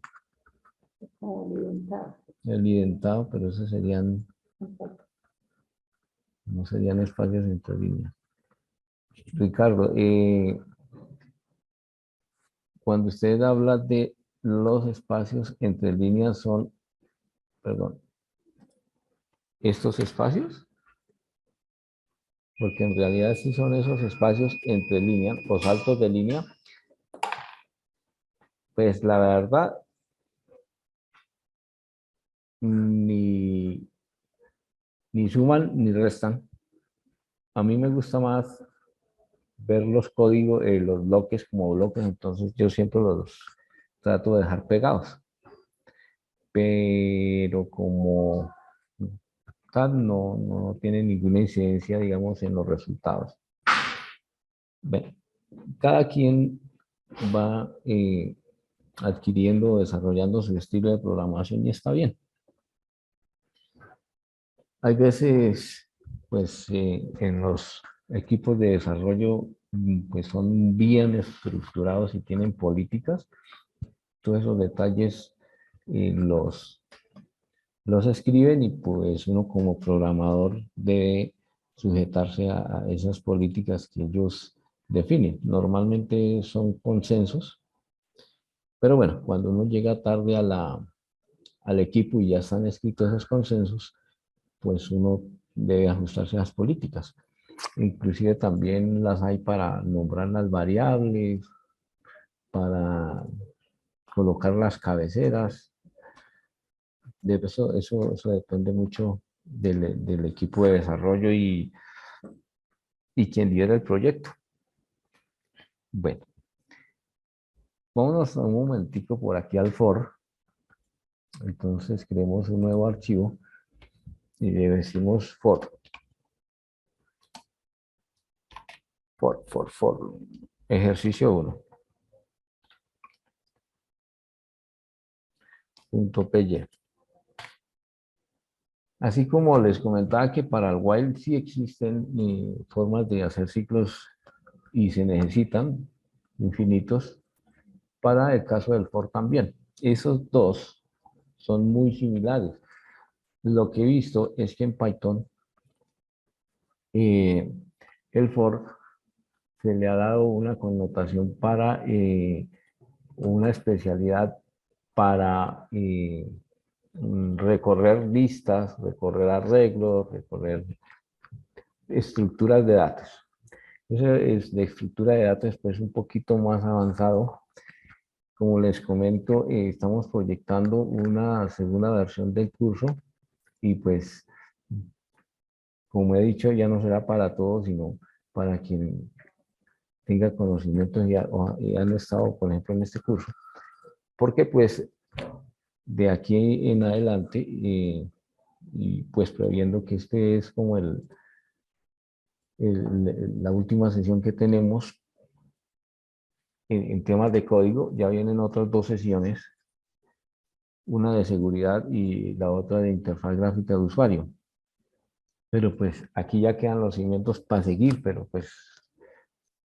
[SPEAKER 1] El identado, pero esos serían, no serían espacios entre líneas. Ricardo, cuando usted habla de los espacios entre líneas son, perdón, ¿estos espacios? Porque en realidad sí son esos espacios entre líneas o saltos de línea. Pues la verdad, ni suman ni restan. A mí me gusta más ver los códigos, los bloques como bloques, entonces yo siempre los trato de dejar pegados. Pero como tal, no tiene ninguna incidencia, digamos, en los resultados. Bien, cada quien va adquiriendo, desarrollando su estilo de programación y está bien. Hay veces, pues, en los equipos de desarrollo, pues son bien estructurados y tienen políticas. Todos esos detalles los escriben y pues uno como programador debe sujetarse a esas políticas que ellos definen. Normalmente son consensos, pero bueno, cuando uno llega tarde al equipo y ya están escritos esos consensos, pues uno debe ajustarse a las políticas. Inclusive también las hay para nombrar las variables, para colocar las cabeceras. De eso depende mucho del equipo de desarrollo y quien lidera el proyecto. Bueno, vámonos un momentico por aquí al for. Entonces creemos un nuevo archivo y le decimos for. Ejercicio 1. .py. Así como les comentaba que para el while sí existen formas de hacer ciclos y se necesitan infinitos, para el caso del for también. Esos dos son muy similares. Lo que he visto es que en Python el for se le ha dado una connotación para una especialidad para recorrer listas, recorrer arreglos, recorrer estructuras de datos. Eso es de estructura de datos, pues un poquito más avanzado. Como les comento, estamos proyectando una segunda versión del curso y pues, como he dicho, ya no será para todos, sino para quien tenga conocimientos y han estado, por ejemplo, en este curso. Porque pues de aquí en adelante, y pues previendo que este es como la última sesión que tenemos en temas de código, ya vienen otras dos sesiones, una de seguridad y la otra de interfaz gráfica de usuario. Pero pues aquí ya quedan los cimientos para seguir, pero pues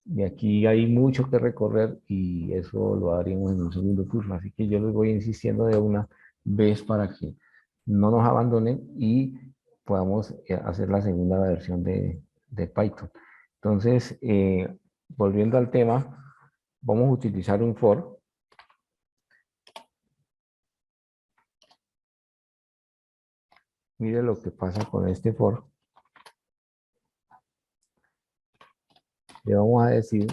[SPEAKER 1] de aquí hay mucho que recorrer y eso lo haremos en un segundo curso. Así que yo les voy insistiendo de una vez para que no nos abandonen y podamos hacer la segunda versión de Python. Entonces, volviendo al tema, vamos a utilizar un for. Mire lo que pasa con este for. Le vamos a decir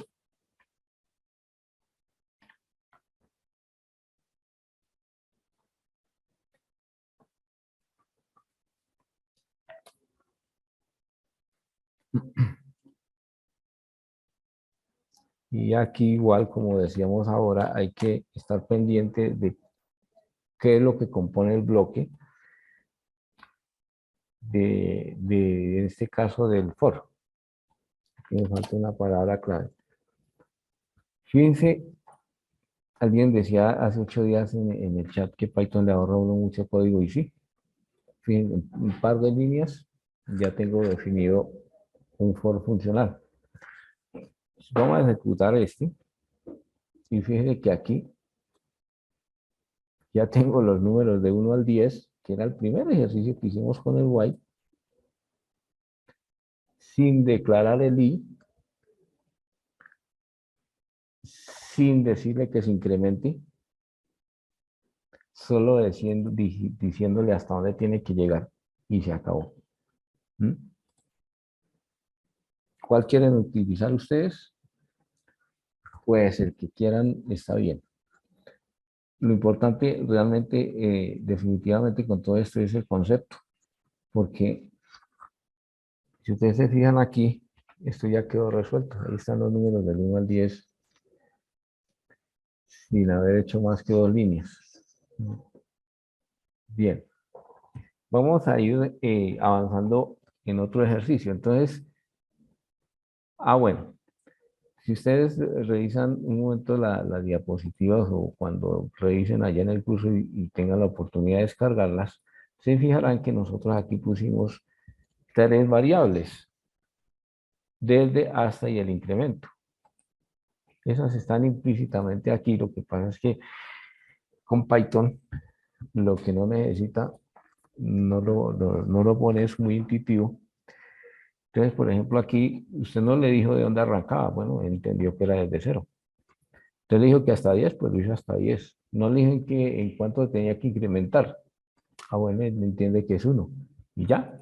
[SPEAKER 1] y aquí igual, como decíamos ahora, hay que estar pendiente de qué es lo que compone el bloque en este caso del for. Aquí me falta una palabra clave. Fíjense, alguien decía hace 8 días en el chat que Python le ahorra a uno mucho código y sí. Fíjense, en un par de líneas ya tengo definido un for funcional. Vamos a ejecutar este y fíjense que aquí ya tengo los números de 1 al 10, que era el primer ejercicio que hicimos con el while, sin declarar el i, sin decirle que se incremente, solo diciéndole hasta dónde tiene que llegar y se acabó. ¿Mm? ¿Cuál quieren utilizar ustedes? Pues el que quieran está bien. Lo importante realmente, definitivamente con todo esto es el concepto, porque si ustedes se fijan aquí, esto ya quedó resuelto. Ahí están los números del 1 al 10 sin haber hecho más que 2 líneas. Bien, vamos a ir avanzando en otro ejercicio. Entonces, bueno, si ustedes revisan un momento las diapositivas o cuando revisen allá en el curso y tengan la oportunidad de descargarlas, se fijarán que nosotros aquí pusimos 3 variables, desde, hasta y el incremento. Esas están implícitamente aquí. Lo que pasa es que con Python lo que no necesita no lo pone, es muy intuitivo. Entonces, por ejemplo, aquí usted no le dijo de dónde arrancaba. Bueno, entendió que era desde 0. Entonces le dijo que hasta 10, pues lo hizo hasta 10. No le dijo en cuánto tenía que incrementar. Bueno, él entiende que es 1. Y ya,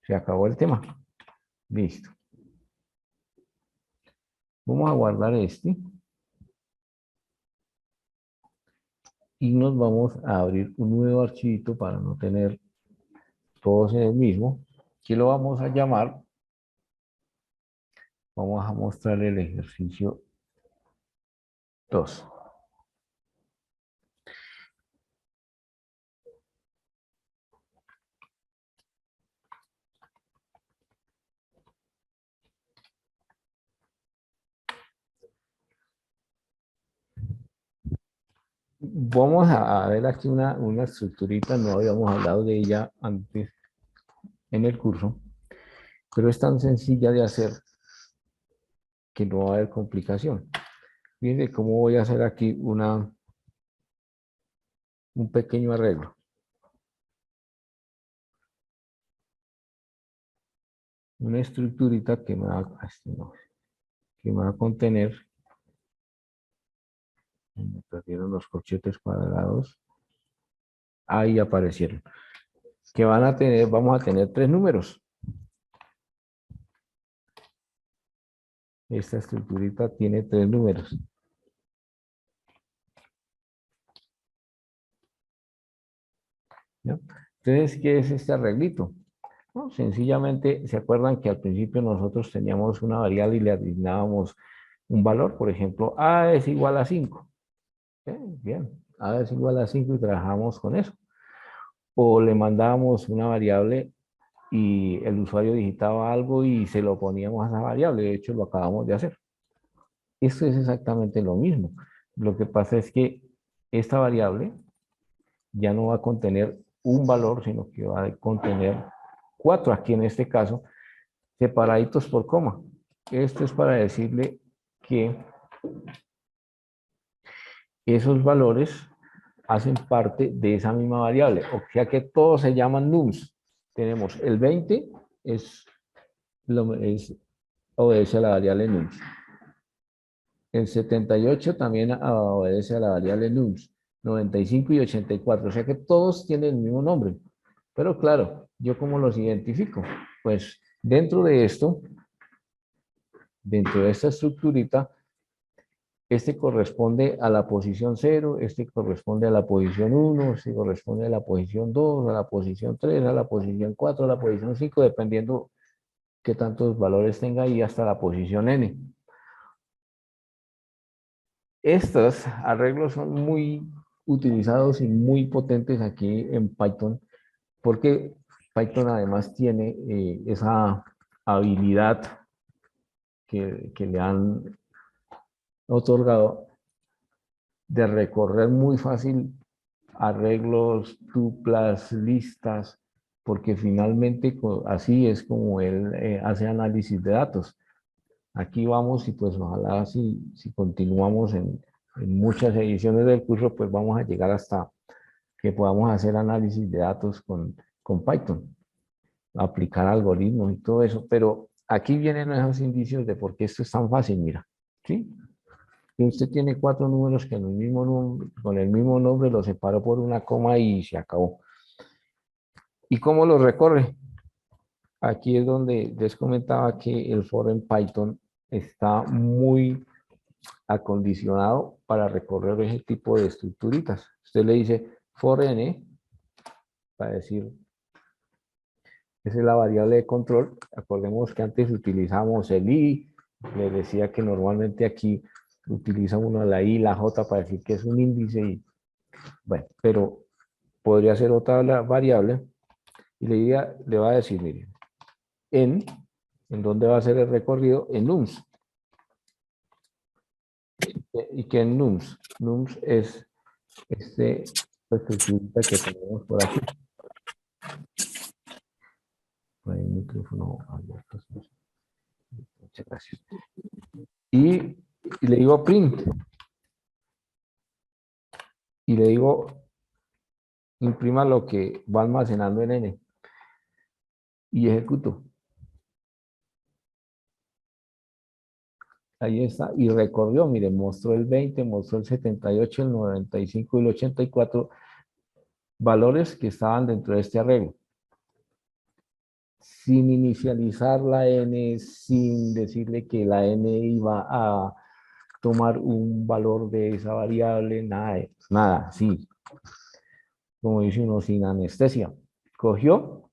[SPEAKER 1] se acabó el tema. Listo. Vamos a guardar este. Y nos vamos a abrir un nuevo archivito para no tener todos en el mismo. Aquí lo vamos a llamar. Vamos a mostrar el ejercicio 2. Vamos a ver aquí una estructurita, no habíamos hablado de ella antes en el curso, pero es tan sencilla de hacer que no va a haber complicación. Fíjense cómo voy a hacer aquí un pequeño arreglo. Una estructurita que que me va a contener. Me perdieron los corchetes cuadrados. Ahí aparecieron. Que vamos a tener 3 números. Esta estructurita tiene 3 números. ¿No? Entonces, ¿qué es este arreglito? No, sencillamente, ¿se acuerdan que al principio nosotros teníamos una variable y le asignábamos un valor? Por ejemplo, A es igual a 5. Bien, A es igual a 5 y trabajamos con eso. O le mandábamos una variable y el usuario digitaba algo y se lo poníamos a esa variable. De hecho, lo acabamos de hacer. Esto es exactamente lo mismo. Lo que pasa es que esta variable ya no va a contener un valor, sino que va a contener 4 aquí en este caso, separaditos por coma. Esto es para decirle que esos valores hacen parte de esa misma variable, o sea que todos se llaman nums. Tenemos el 20 obedece a la variable nums. El 78 también obedece a la variable nums. 95 y 84, o sea que todos tienen el mismo nombre. Pero claro, ¿yo cómo los identifico? Pues dentro de esto, dentro de esta estructurita, este corresponde a la posición 0, este corresponde a la posición 1, este corresponde a la posición 2, a la posición 3, a la posición 4, a la posición 5, dependiendo qué tantos valores tenga ahí hasta la posición n. Estos arreglos son muy utilizados y muy potentes aquí en Python, porque Python además tiene esa habilidad que le han otorgado de recorrer muy fácil arreglos, tuplas, listas, porque finalmente así es como él hace análisis de datos. Aquí vamos y pues ojalá si continuamos en muchas ediciones del curso, pues vamos a llegar hasta que podamos hacer análisis de datos con Python, aplicar algoritmos y todo eso, pero aquí vienen esos indicios de por qué esto es tan fácil, mira, ¿sí? Que usted tiene 4 números que con el mismo nombre los separó por una coma y se acabó. ¿Y cómo los recorre? Aquí es donde les comentaba que el for en Python está muy acondicionado para recorrer ese tipo de estructuritas. Usted le dice for n, para decir, esa es la variable de control. Acordemos que antes utilizamos el i, le decía que normalmente aquí utiliza uno la i y la j para decir que es un índice, y bueno, pero podría ser otra variable, y le va a decir, mire, en dónde va a ser el recorrido, en nums. ¿Y qué en nums? Nums es estructurita que tenemos por aquí. Por ahí el micrófono abierto. Muchas gracias. Y le digo print. Y le digo, imprima lo que va almacenando en n. Y ejecuto. Ahí está. Y recorrió, mire, mostró el 20, mostró el 78, el 95 y el 84 valores que estaban dentro de este arreglo. Sin inicializar la n, sin decirle que la n iba a tomar un valor de esa variable, nada, sí. Como dice uno, sin anestesia. Cogió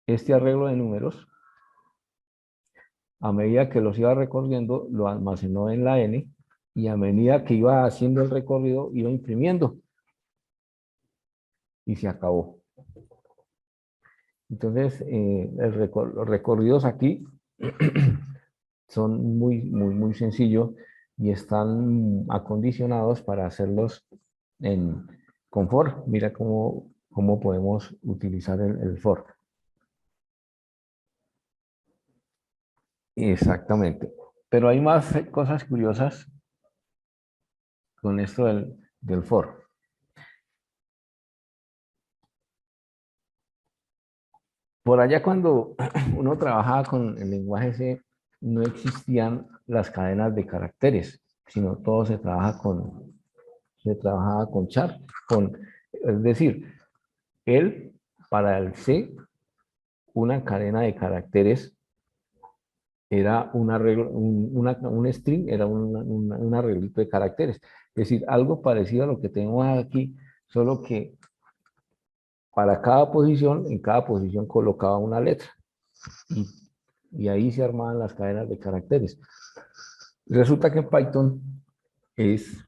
[SPEAKER 1] este arreglo de números, a medida que los iba recorriendo, lo almacenó en la n, y a medida que iba haciendo el recorrido, iba imprimiendo. Y se acabó. Entonces, los recorridos aquí son muy sencillos y están acondicionados para hacerlos con for. Mira cómo podemos utilizar el for. Exactamente. Pero hay más cosas curiosas con esto del for. Por allá cuando uno trabajaba con el lenguaje C, no existían las cadenas de caracteres, sino todo se trabajaba con char, es decir, para el C, una cadena de caracteres era un string, era un arreglito de caracteres. Es decir, algo parecido a lo que tenemos aquí, solo que para cada posición, en cada posición colocaba una letra. Y ahí se armaban las cadenas de caracteres. Resulta que en Python es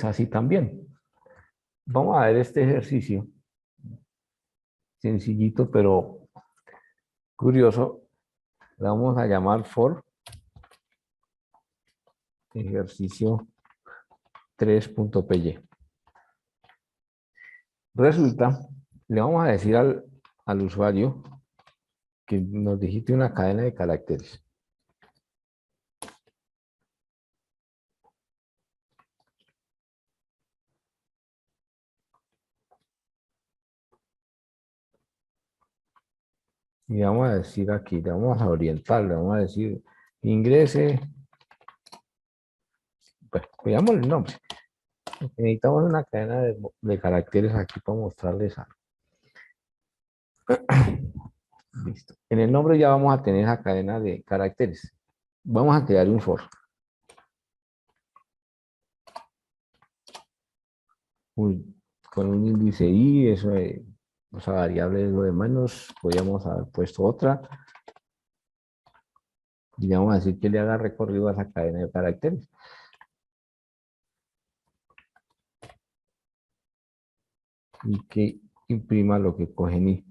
[SPEAKER 1] así también. Vamos a ver este ejercicio, sencillito pero curioso. Le vamos a llamar for ejercicio 3.py. Resulta, le vamos a decir al usuario que nos digite una cadena de caracteres. Y vamos a decir aquí, le vamos a orientar, le vamos a decir ingrese, pues cuidamos el nombre. Necesitamos una cadena de caracteres aquí para mostrarles algo. Listo. En el nombre ya vamos a tener esa cadena de caracteres. Vamos a crear un for. Con un índice i, eso de, esa variable es lo de menos, podríamos haber puesto otra. Y le vamos a decir que le haga recorrido a esa cadena de caracteres. Y que imprima lo que cogen i.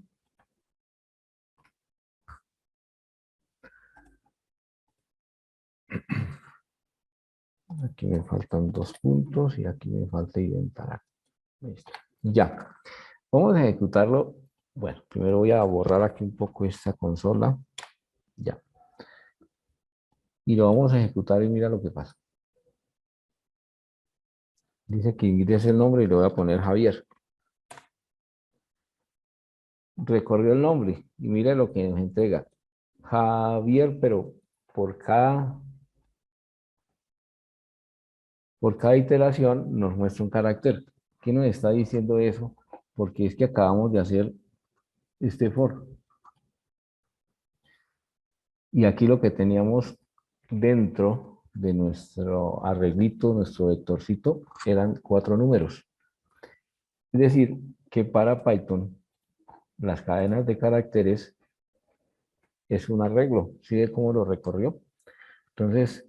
[SPEAKER 1] Aquí me faltan 2 puntos y aquí me falta inventar. Listo. Ya. Vamos a ejecutarlo. Bueno, primero voy a borrar aquí un poco esta consola. Ya. Y lo vamos a ejecutar y mira lo que pasa. Dice que ingrese el nombre y le voy a poner Javier. Recorrió el nombre y mira lo que nos entrega. Javier, pero por cada iteración nos muestra un carácter. ¿Qué nos está diciendo eso? Porque es que acabamos de hacer este for. Y aquí lo que teníamos dentro de nuestro arreglito, nuestro vectorcito, eran 4 números. Es decir, que para Python, las cadenas de caracteres es un arreglo. ¿Sí ve cómo lo recorrió? Entonces,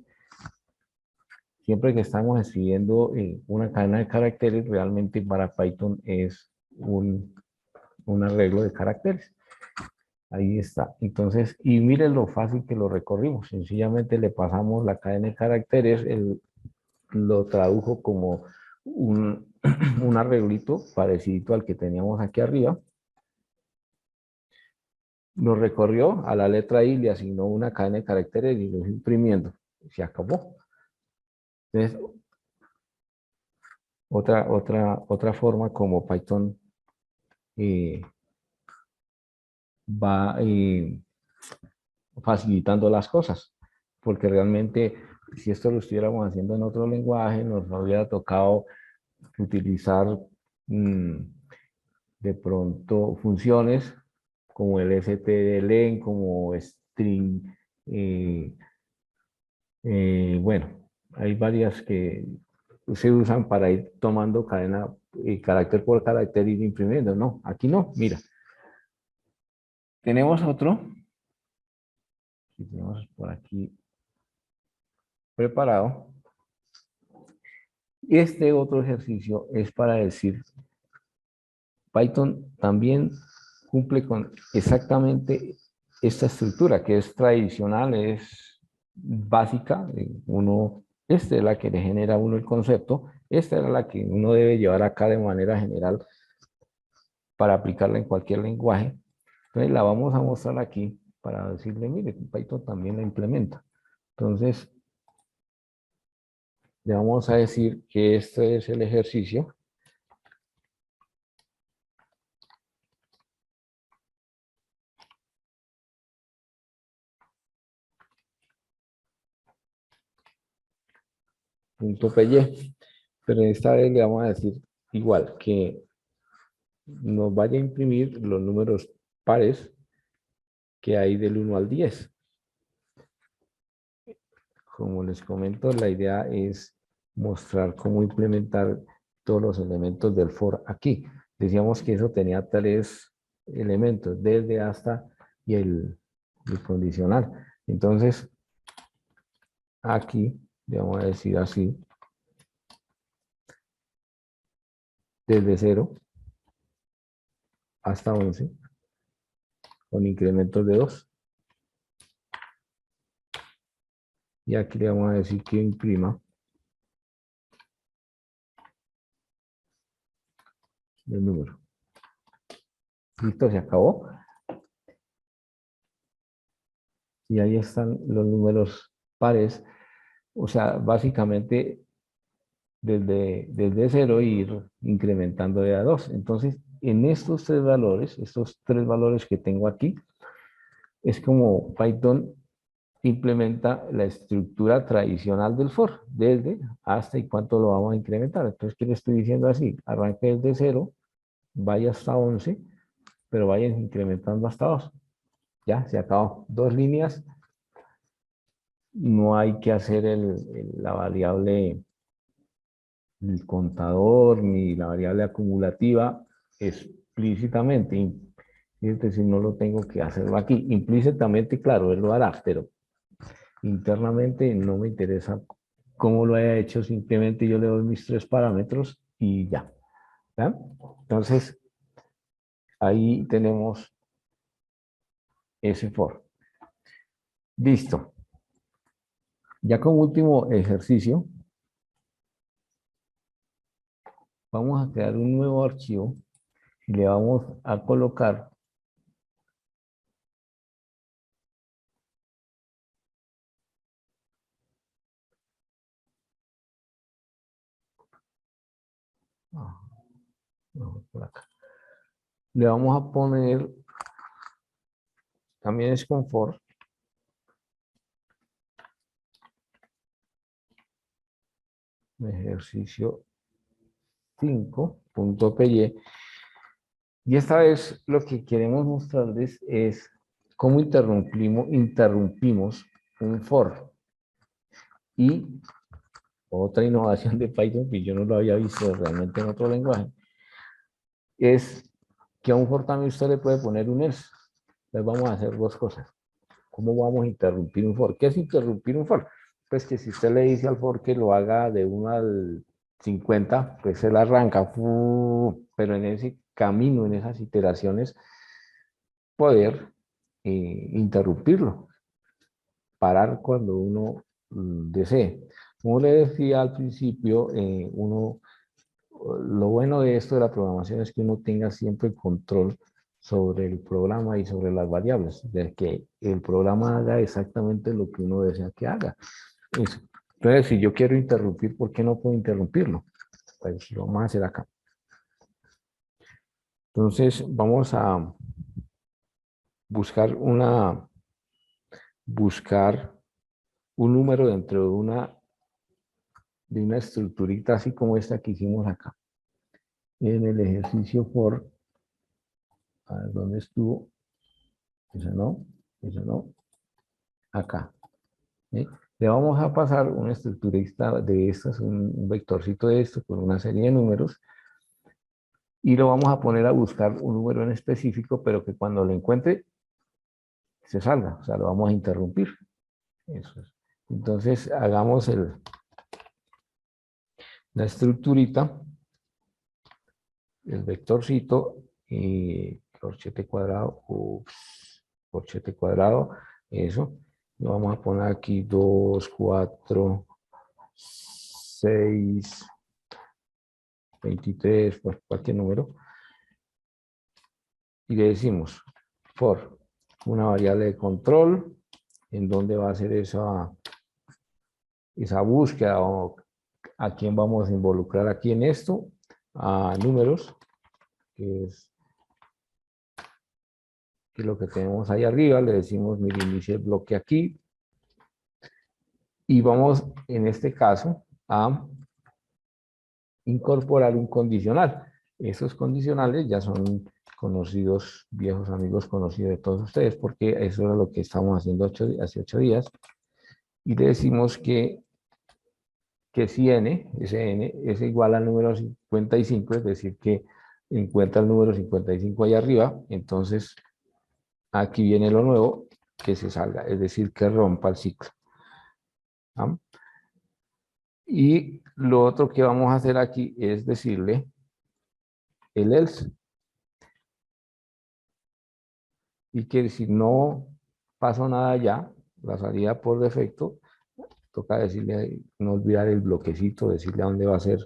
[SPEAKER 1] siempre que estamos escribiendo una cadena de caracteres, realmente para Python es un arreglo de caracteres. Ahí está. Entonces, y miren lo fácil que lo recorrimos. Sencillamente le pasamos la cadena de caracteres, lo tradujo como un arreglito parecido al que teníamos aquí arriba. Lo recorrió a la letra I, le asignó una cadena de caracteres y lo hizo imprimiendo. Se acabó. Entonces, otra forma como Python eh, va facilitando las cosas, porque realmente si esto lo estuviéramos haciendo en otro lenguaje, nos hubiera tocado utilizar de pronto funciones como el stdlen, como string, bueno, hay varias que se usan para ir tomando cadena, carácter por carácter y ir imprimiendo. No, aquí no, mira. Tenemos otro, que tenemos por aquí preparado. Este otro ejercicio es para decir, Python también cumple con exactamente esta estructura que es tradicional, es básica. Esta es la que le genera a uno el concepto, esta es la que uno debe llevar acá de manera general para aplicarla en cualquier lenguaje. Entonces la vamos a mostrar aquí para decirle, mire, Python también la implementa. Entonces, le vamos a decir que este es el ejercicio. .py, pero esta vez le vamos a decir igual, que nos vaya a imprimir los números pares que hay del 1 al 10. Como les comento, la idea es mostrar cómo implementar todos los elementos del for aquí. Decíamos que eso tenía 3 elementos, desde, hasta y el condicional. Entonces, aquí le vamos a decir así, desde 0 hasta 11, con incrementos de 2. Y aquí le vamos a decir que imprima el número. Listo, se acabó. Y ahí están los números pares. O sea, básicamente desde 0 ir incrementando de a 2. Entonces, en estos 3 valores que tengo aquí, es como Python implementa la estructura tradicional del for, desde, hasta y cuánto lo vamos a incrementar. Entonces, ¿qué le estoy diciendo así? Arranque desde 0, vaya hasta 11, pero vayan incrementando hasta 2. Ya, se acabó. 2 líneas. No hay que hacer la variable, el contador, ni la variable acumulativa explícitamente. Es decir, no lo tengo que hacerlo aquí. Implícitamente, claro, él lo hará, pero internamente no me interesa cómo lo haya hecho, simplemente yo le doy mis 3 parámetros y ya. ¿Ya? Entonces, ahí tenemos ese for. Listo. Ya como último ejercicio, vamos a crear un nuevo archivo y le vamos a colocar no, por acá. Le vamos a poner, también es con for, ejercicio 5.py. Y esta vez lo que queremos mostrarles es cómo interrumpimos un for. Y otra innovación de Python que yo no lo había visto realmente en otro lenguaje, es que a un for también usted le puede poner un else. Entonces vamos a hacer dos cosas. ¿Cómo vamos a interrumpir un for? ¿Qué es interrumpir un for? Pues que si usted le dice al for que lo haga de 1 al 50, pues él arranca, pero en ese camino, en esas iteraciones, poder interrumpirlo, parar cuando uno desee. Como le decía al principio, lo bueno de esto de la programación es que uno tenga siempre control sobre el programa y sobre las variables, de que el programa haga exactamente lo que uno desea que haga. Eso. Entonces, si yo quiero interrumpir, ¿por qué no puedo interrumpirlo? Pues lo vamos a hacer acá. Entonces, vamos a buscar buscar un número dentro de una estructurita así como esta que hicimos acá. En el ejercicio for, a ver dónde estuvo, esa no, acá. ¿Sí? Le vamos a pasar una estructurita de estas, un vectorcito de esto con una serie de números y lo vamos a poner a buscar un número en específico, pero que cuando lo encuentre se salga, o sea, lo vamos a interrumpir. Eso es. Entonces, hagamos la estructurita, el vectorcito, y corchete cuadrado, corchete cuadrado, eso. Lo vamos a poner aquí 2, 4, 6, 23, pues cualquier número. Y le decimos for una variable de control, en donde va a ser esa búsqueda o a quién vamos a involucrar aquí en esto, a números, que es lo que tenemos ahí arriba, le decimos, mire, inicie el bloque aquí, y vamos, en este caso, a incorporar un condicional. Esos condicionales ya son conocidos, viejos amigos conocidos de todos ustedes, porque eso era lo que estábamos haciendo hace 8 días, y le decimos que si n, ese n es igual al número 55, es decir, que encuentra el número 55 ahí arriba, entonces aquí viene lo nuevo, que se salga, es decir, que rompa el ciclo. ¿Ah? Y lo otro que vamos a hacer aquí es decirle el else. Y que si no pasó nada ya, la salida por defecto, toca decirle, no olvidar el bloquecito, decirle a dónde va a ser,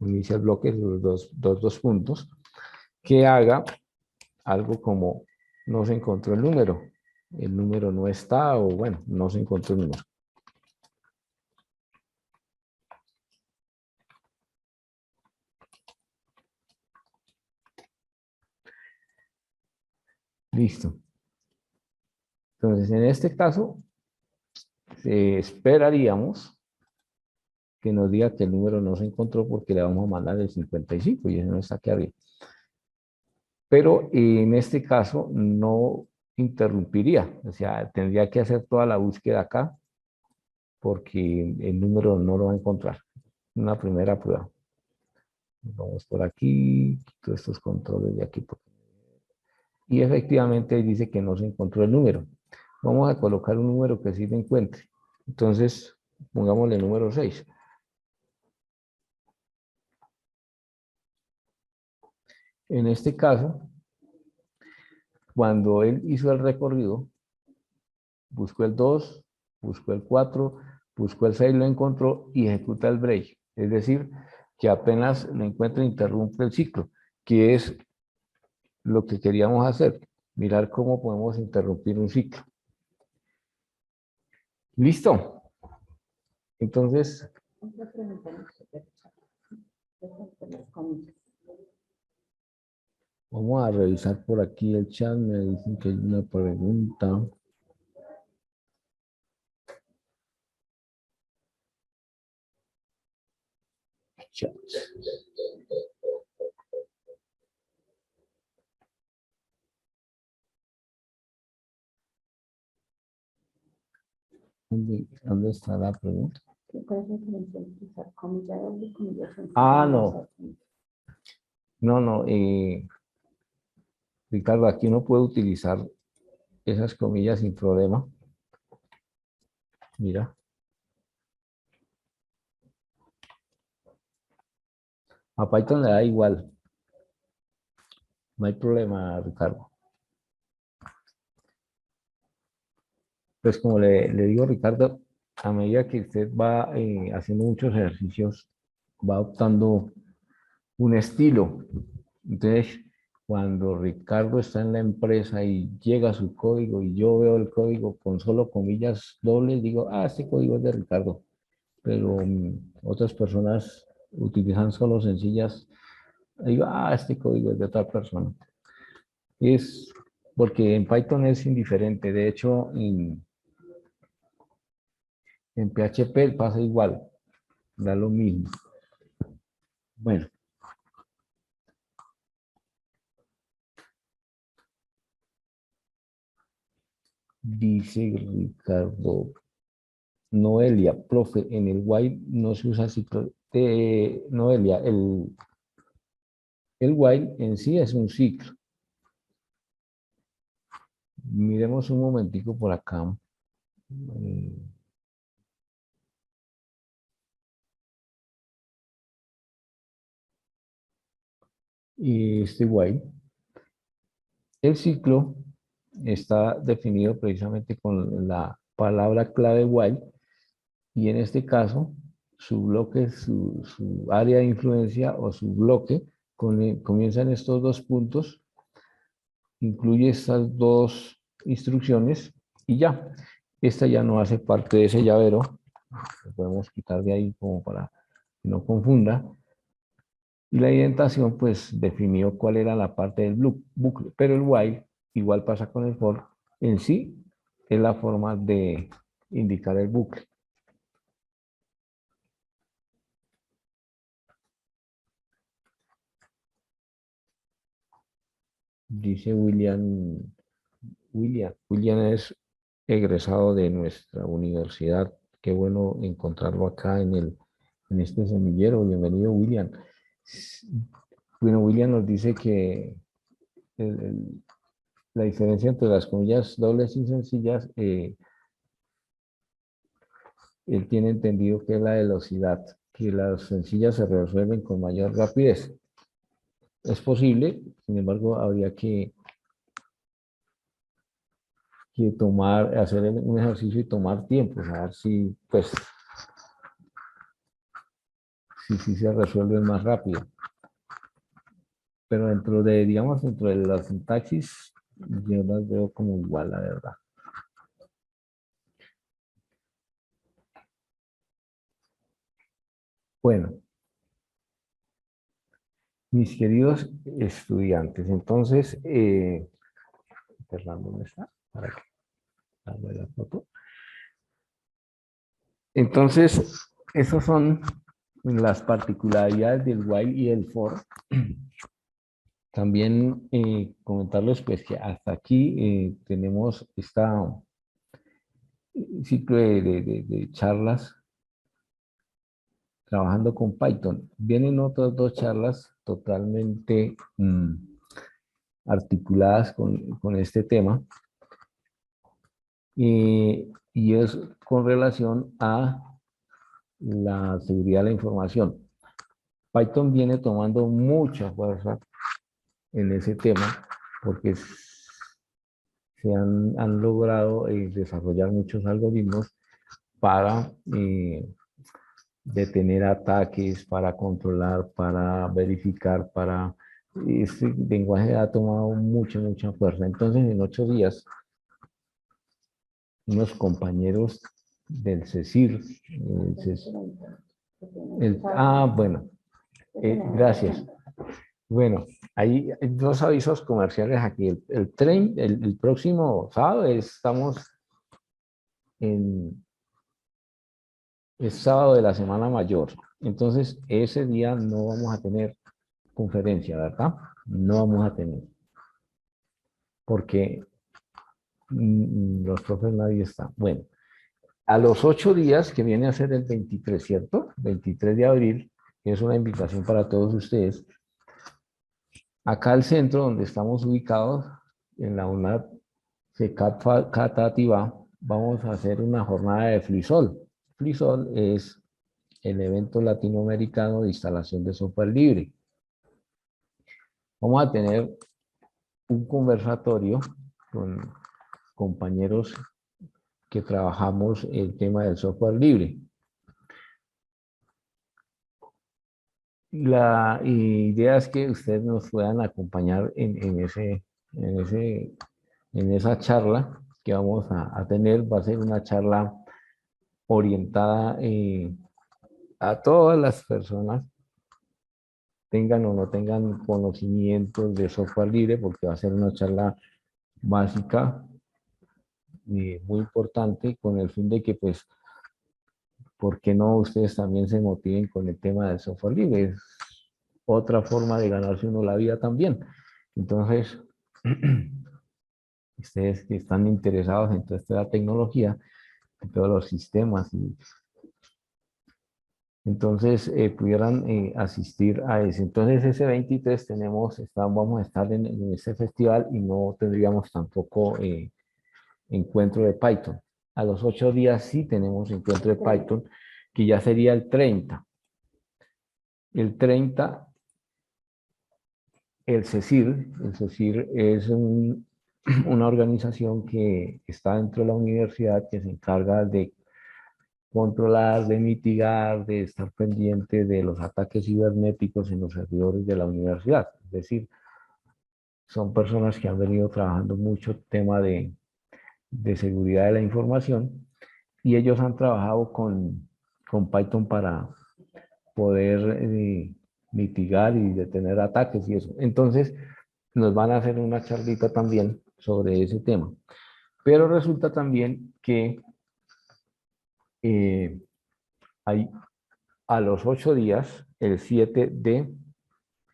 [SPEAKER 1] inicia el bloque, los dos puntos, que haga algo como no se encontró el número no está, o bueno, no se encontró el número. Listo. Entonces, en este caso, esperaríamos que nos diga que el número no se encontró porque le vamos a mandar el 55 y eso no está aquí arriba. Pero en este caso no interrumpiría, o sea, tendría que hacer toda la búsqueda acá porque el número no lo va a encontrar. Una primera prueba. Vamos por aquí, quito estos controles de aquí. Y efectivamente dice que no se encontró el número. Vamos a colocar un número que sí se encuentre. Entonces, pongámosle el número 6. En este caso, cuando él hizo el recorrido, buscó el 2, buscó el 4, buscó el 6, lo encontró y ejecuta el break. Es decir, que apenas lo encuentra, interrumpe el ciclo, que es lo que queríamos hacer, mirar cómo podemos interrumpir un ciclo. ¿Listo? Entonces, vamos a revisar por aquí el chat, me dicen que hay una pregunta. Chat. ¿Dónde está la pregunta? Ah, no. No, Ricardo, aquí uno puede utilizar esas comillas sin problema. Mira. A Python le da igual. No hay problema, Ricardo. Pues como le digo, Ricardo, a medida que usted va haciendo muchos ejercicios, va adoptando un estilo. Entonces, cuando Ricardo está en la empresa y llega su código y yo veo el código con solo comillas dobles, digo, este código es de Ricardo. Pero otras personas utilizan solo sencillas, digo, este código es de otra persona. Es porque en Python es indiferente. De hecho, en PHP pasa igual, da lo mismo. Bueno. Dice Ricardo, Noelia, profe, en el while no se usa ciclo. Noelia, el while en sí es un ciclo. Miremos un momentico por acá. Y este while, el ciclo está definido precisamente con la palabra clave while y en este caso su bloque, su área de influencia o su bloque comienzan estos dos puntos, incluye estas dos instrucciones y ya. Esta ya no hace parte de ese llavero, lo podemos quitar de ahí como para que no confunda. Y la indentación pues definió cuál era la parte del bucle, pero el while, igual pasa con el for, en sí es la forma de indicar el bucle. Dice William es egresado de nuestra universidad. Qué bueno encontrarlo acá en este semillero. Bienvenido, William. Bueno, William nos dice que la diferencia entre las comillas dobles y sencillas, él tiene entendido que es la velocidad, que las sencillas se resuelven con mayor rapidez. Es posible, sin embargo, habría que hacer un ejercicio y tomar tiempo, a ver si, pues, si se resuelve más rápido. Pero dentro de, digamos, dentro de la sintaxis, yo las veo como igual, la verdad. Bueno, mis queridos estudiantes, entonces, Fernando, ¿dónde está? de la foto. Entonces, esas son las particularidades del while y del for. También comentarles pues que hasta aquí tenemos este ciclo de charlas trabajando con Python. Vienen otras dos charlas totalmente articuladas con este tema y es con relación a la seguridad de la información. Python viene tomando mucha fuerza en ese tema porque han logrado desarrollar muchos algoritmos para detener ataques, para controlar, para verificar, para... Este lenguaje ha tomado mucha fuerza. Entonces, en 8 días, unos compañeros del CECIR, bueno, gracias. Bueno, hay dos avisos comerciales aquí. El próximo sábado estamos es sábado de la Semana Mayor. Entonces, ese día no vamos a tener conferencia, ¿verdad? No vamos a tener. Porque los profes nadie está. Bueno, a los 8 días, que viene a ser el 23, ¿cierto? 23 de abril, que es una invitación para todos ustedes. Acá al centro, donde estamos ubicados, en la UNAD Catativá, vamos a hacer una jornada de FLISOL. FLISOL es el evento latinoamericano de instalación de software libre. Vamos a tener un conversatorio con compañeros que trabajamos el tema del software libre. La idea es que ustedes nos puedan acompañar en esa charla que vamos a tener. Va a ser una charla orientada a todas las personas, tengan o no tengan conocimientos de software libre, porque va a ser una charla básica y muy importante con el fin de que, pues, ¿por qué no ustedes también se motiven con el tema del software libre? Es otra forma de ganarse uno la vida también. Entonces, ustedes que están interesados en toda esta tecnología, en todos los sistemas, entonces pudieran asistir a ese. Entonces, ese 23 vamos a estar en ese festival y no tendríamos tampoco encuentro de Python. A los 8 días sí tenemos encuentro de Python, que ya sería el 30. El 30, el CECIR es una organización que está dentro de la universidad que se encarga de controlar, de mitigar, de estar pendiente de los ataques cibernéticos en los servidores de la universidad. Es decir, son personas que han venido trabajando mucho tema de seguridad de la información y ellos han trabajado con Python para poder mitigar y detener ataques y eso. Entonces, nos van a hacer una charlita también sobre ese tema. Pero resulta también que hay a los 8 días, el 7 de,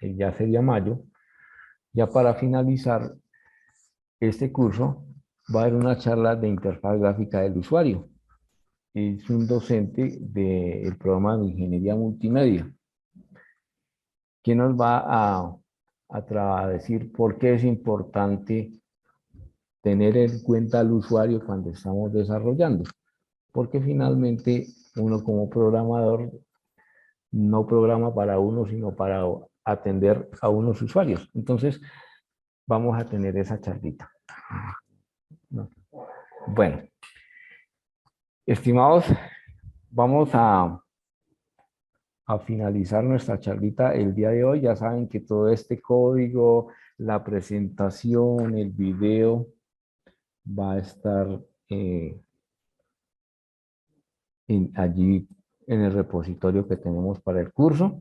[SPEAKER 1] ya sería mayo, ya para finalizar este curso, va a haber una charla de interfaz gráfica del usuario. Es un docente del programa de Ingeniería Multimedia, que nos va a decir por qué es importante tener en cuenta al usuario cuando estamos desarrollando. Porque finalmente uno como programador no programa para uno, sino para atender a unos usuarios. Entonces, vamos a tener esa charlita. Bueno, estimados, vamos a finalizar nuestra charlita el día de hoy. Ya saben que todo este código, la presentación, el video, va a estar allí en el repositorio que tenemos para el curso.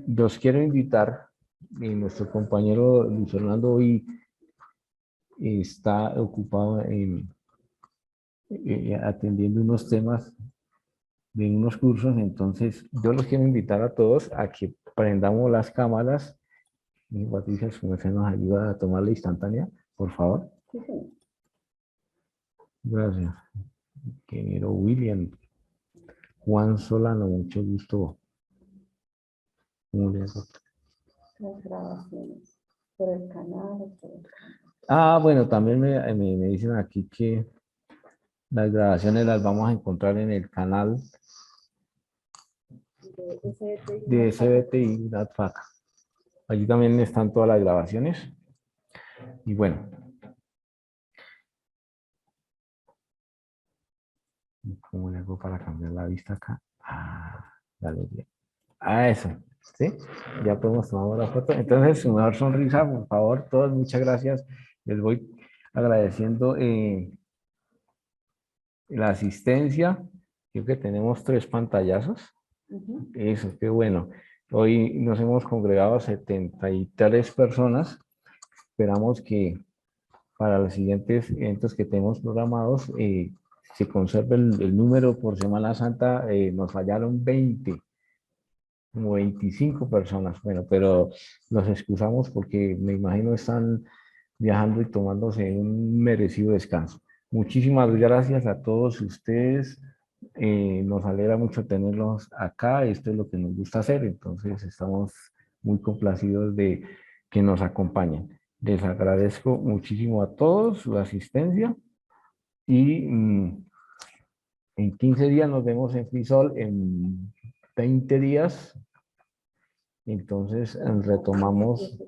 [SPEAKER 1] Los quiero invitar, nuestro compañero Luis Fernando hoy está ocupado en atendiendo unos temas de unos cursos, entonces yo los quiero invitar a todos a que prendamos las cámaras. Y Patricia, si usted nos ayuda a tomar la instantánea, por favor. Gracias. Ingeniero William. Juan Solano, mucho gusto. ¿Cómo le hago?
[SPEAKER 3] Las grabaciones por el canal.
[SPEAKER 1] Ah, bueno, también me dicen aquí que las grabaciones las vamos a encontrar en el canal de SBTI NATFAC. Allí también están todas las grabaciones. Y bueno. ¿Cómo le hago para cambiar la vista acá? Ah, dale bien. Ah, eso. ¿Sí? Ya podemos tomar la foto. Entonces, su mejor sonrisa, por favor, todos, muchas gracias. Les voy agradeciendo la asistencia. Creo que tenemos 3 pantallazos. Eso, qué bueno. Hoy nos hemos congregado 73 personas. Esperamos que para los siguientes eventos que tenemos programados se conserve el número por Semana Santa. Nos fallaron 20, como 25 personas. Bueno, pero nos excusamos porque me imagino están viajando y tomándose un merecido descanso. Muchísimas gracias a todos ustedes. Nos alegra mucho tenerlos acá. Esto es lo que nos gusta hacer. Entonces estamos muy complacidos de que nos acompañen. Les agradezco muchísimo a todos su asistencia y en 15 días nos vemos en Frisol, en 20 días. Entonces retomamos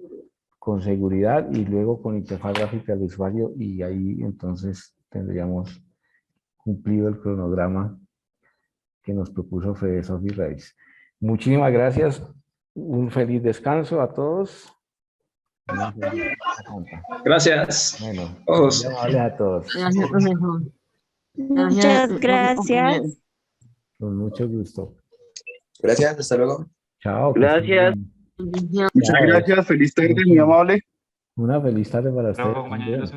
[SPEAKER 1] con seguridad y luego con interfaz gráfica del usuario y ahí entonces tendríamos cumplido el cronograma que nos propuso Fede Sofi Reis. Muchísimas gracias, un feliz descanso a todos.
[SPEAKER 4] Gracias.
[SPEAKER 1] Bueno,
[SPEAKER 4] Todos.
[SPEAKER 1] muy amables a todos.
[SPEAKER 5] Gracias, profesor.
[SPEAKER 6] Muchas gracias.
[SPEAKER 1] Con mucho gusto.
[SPEAKER 7] Gracias, hasta luego.
[SPEAKER 1] Chao.
[SPEAKER 8] Gracias.
[SPEAKER 1] Muchas
[SPEAKER 8] gracias. Feliz tarde, muy amable.
[SPEAKER 1] Una feliz tarde para ustedes.
[SPEAKER 9] Compañeros,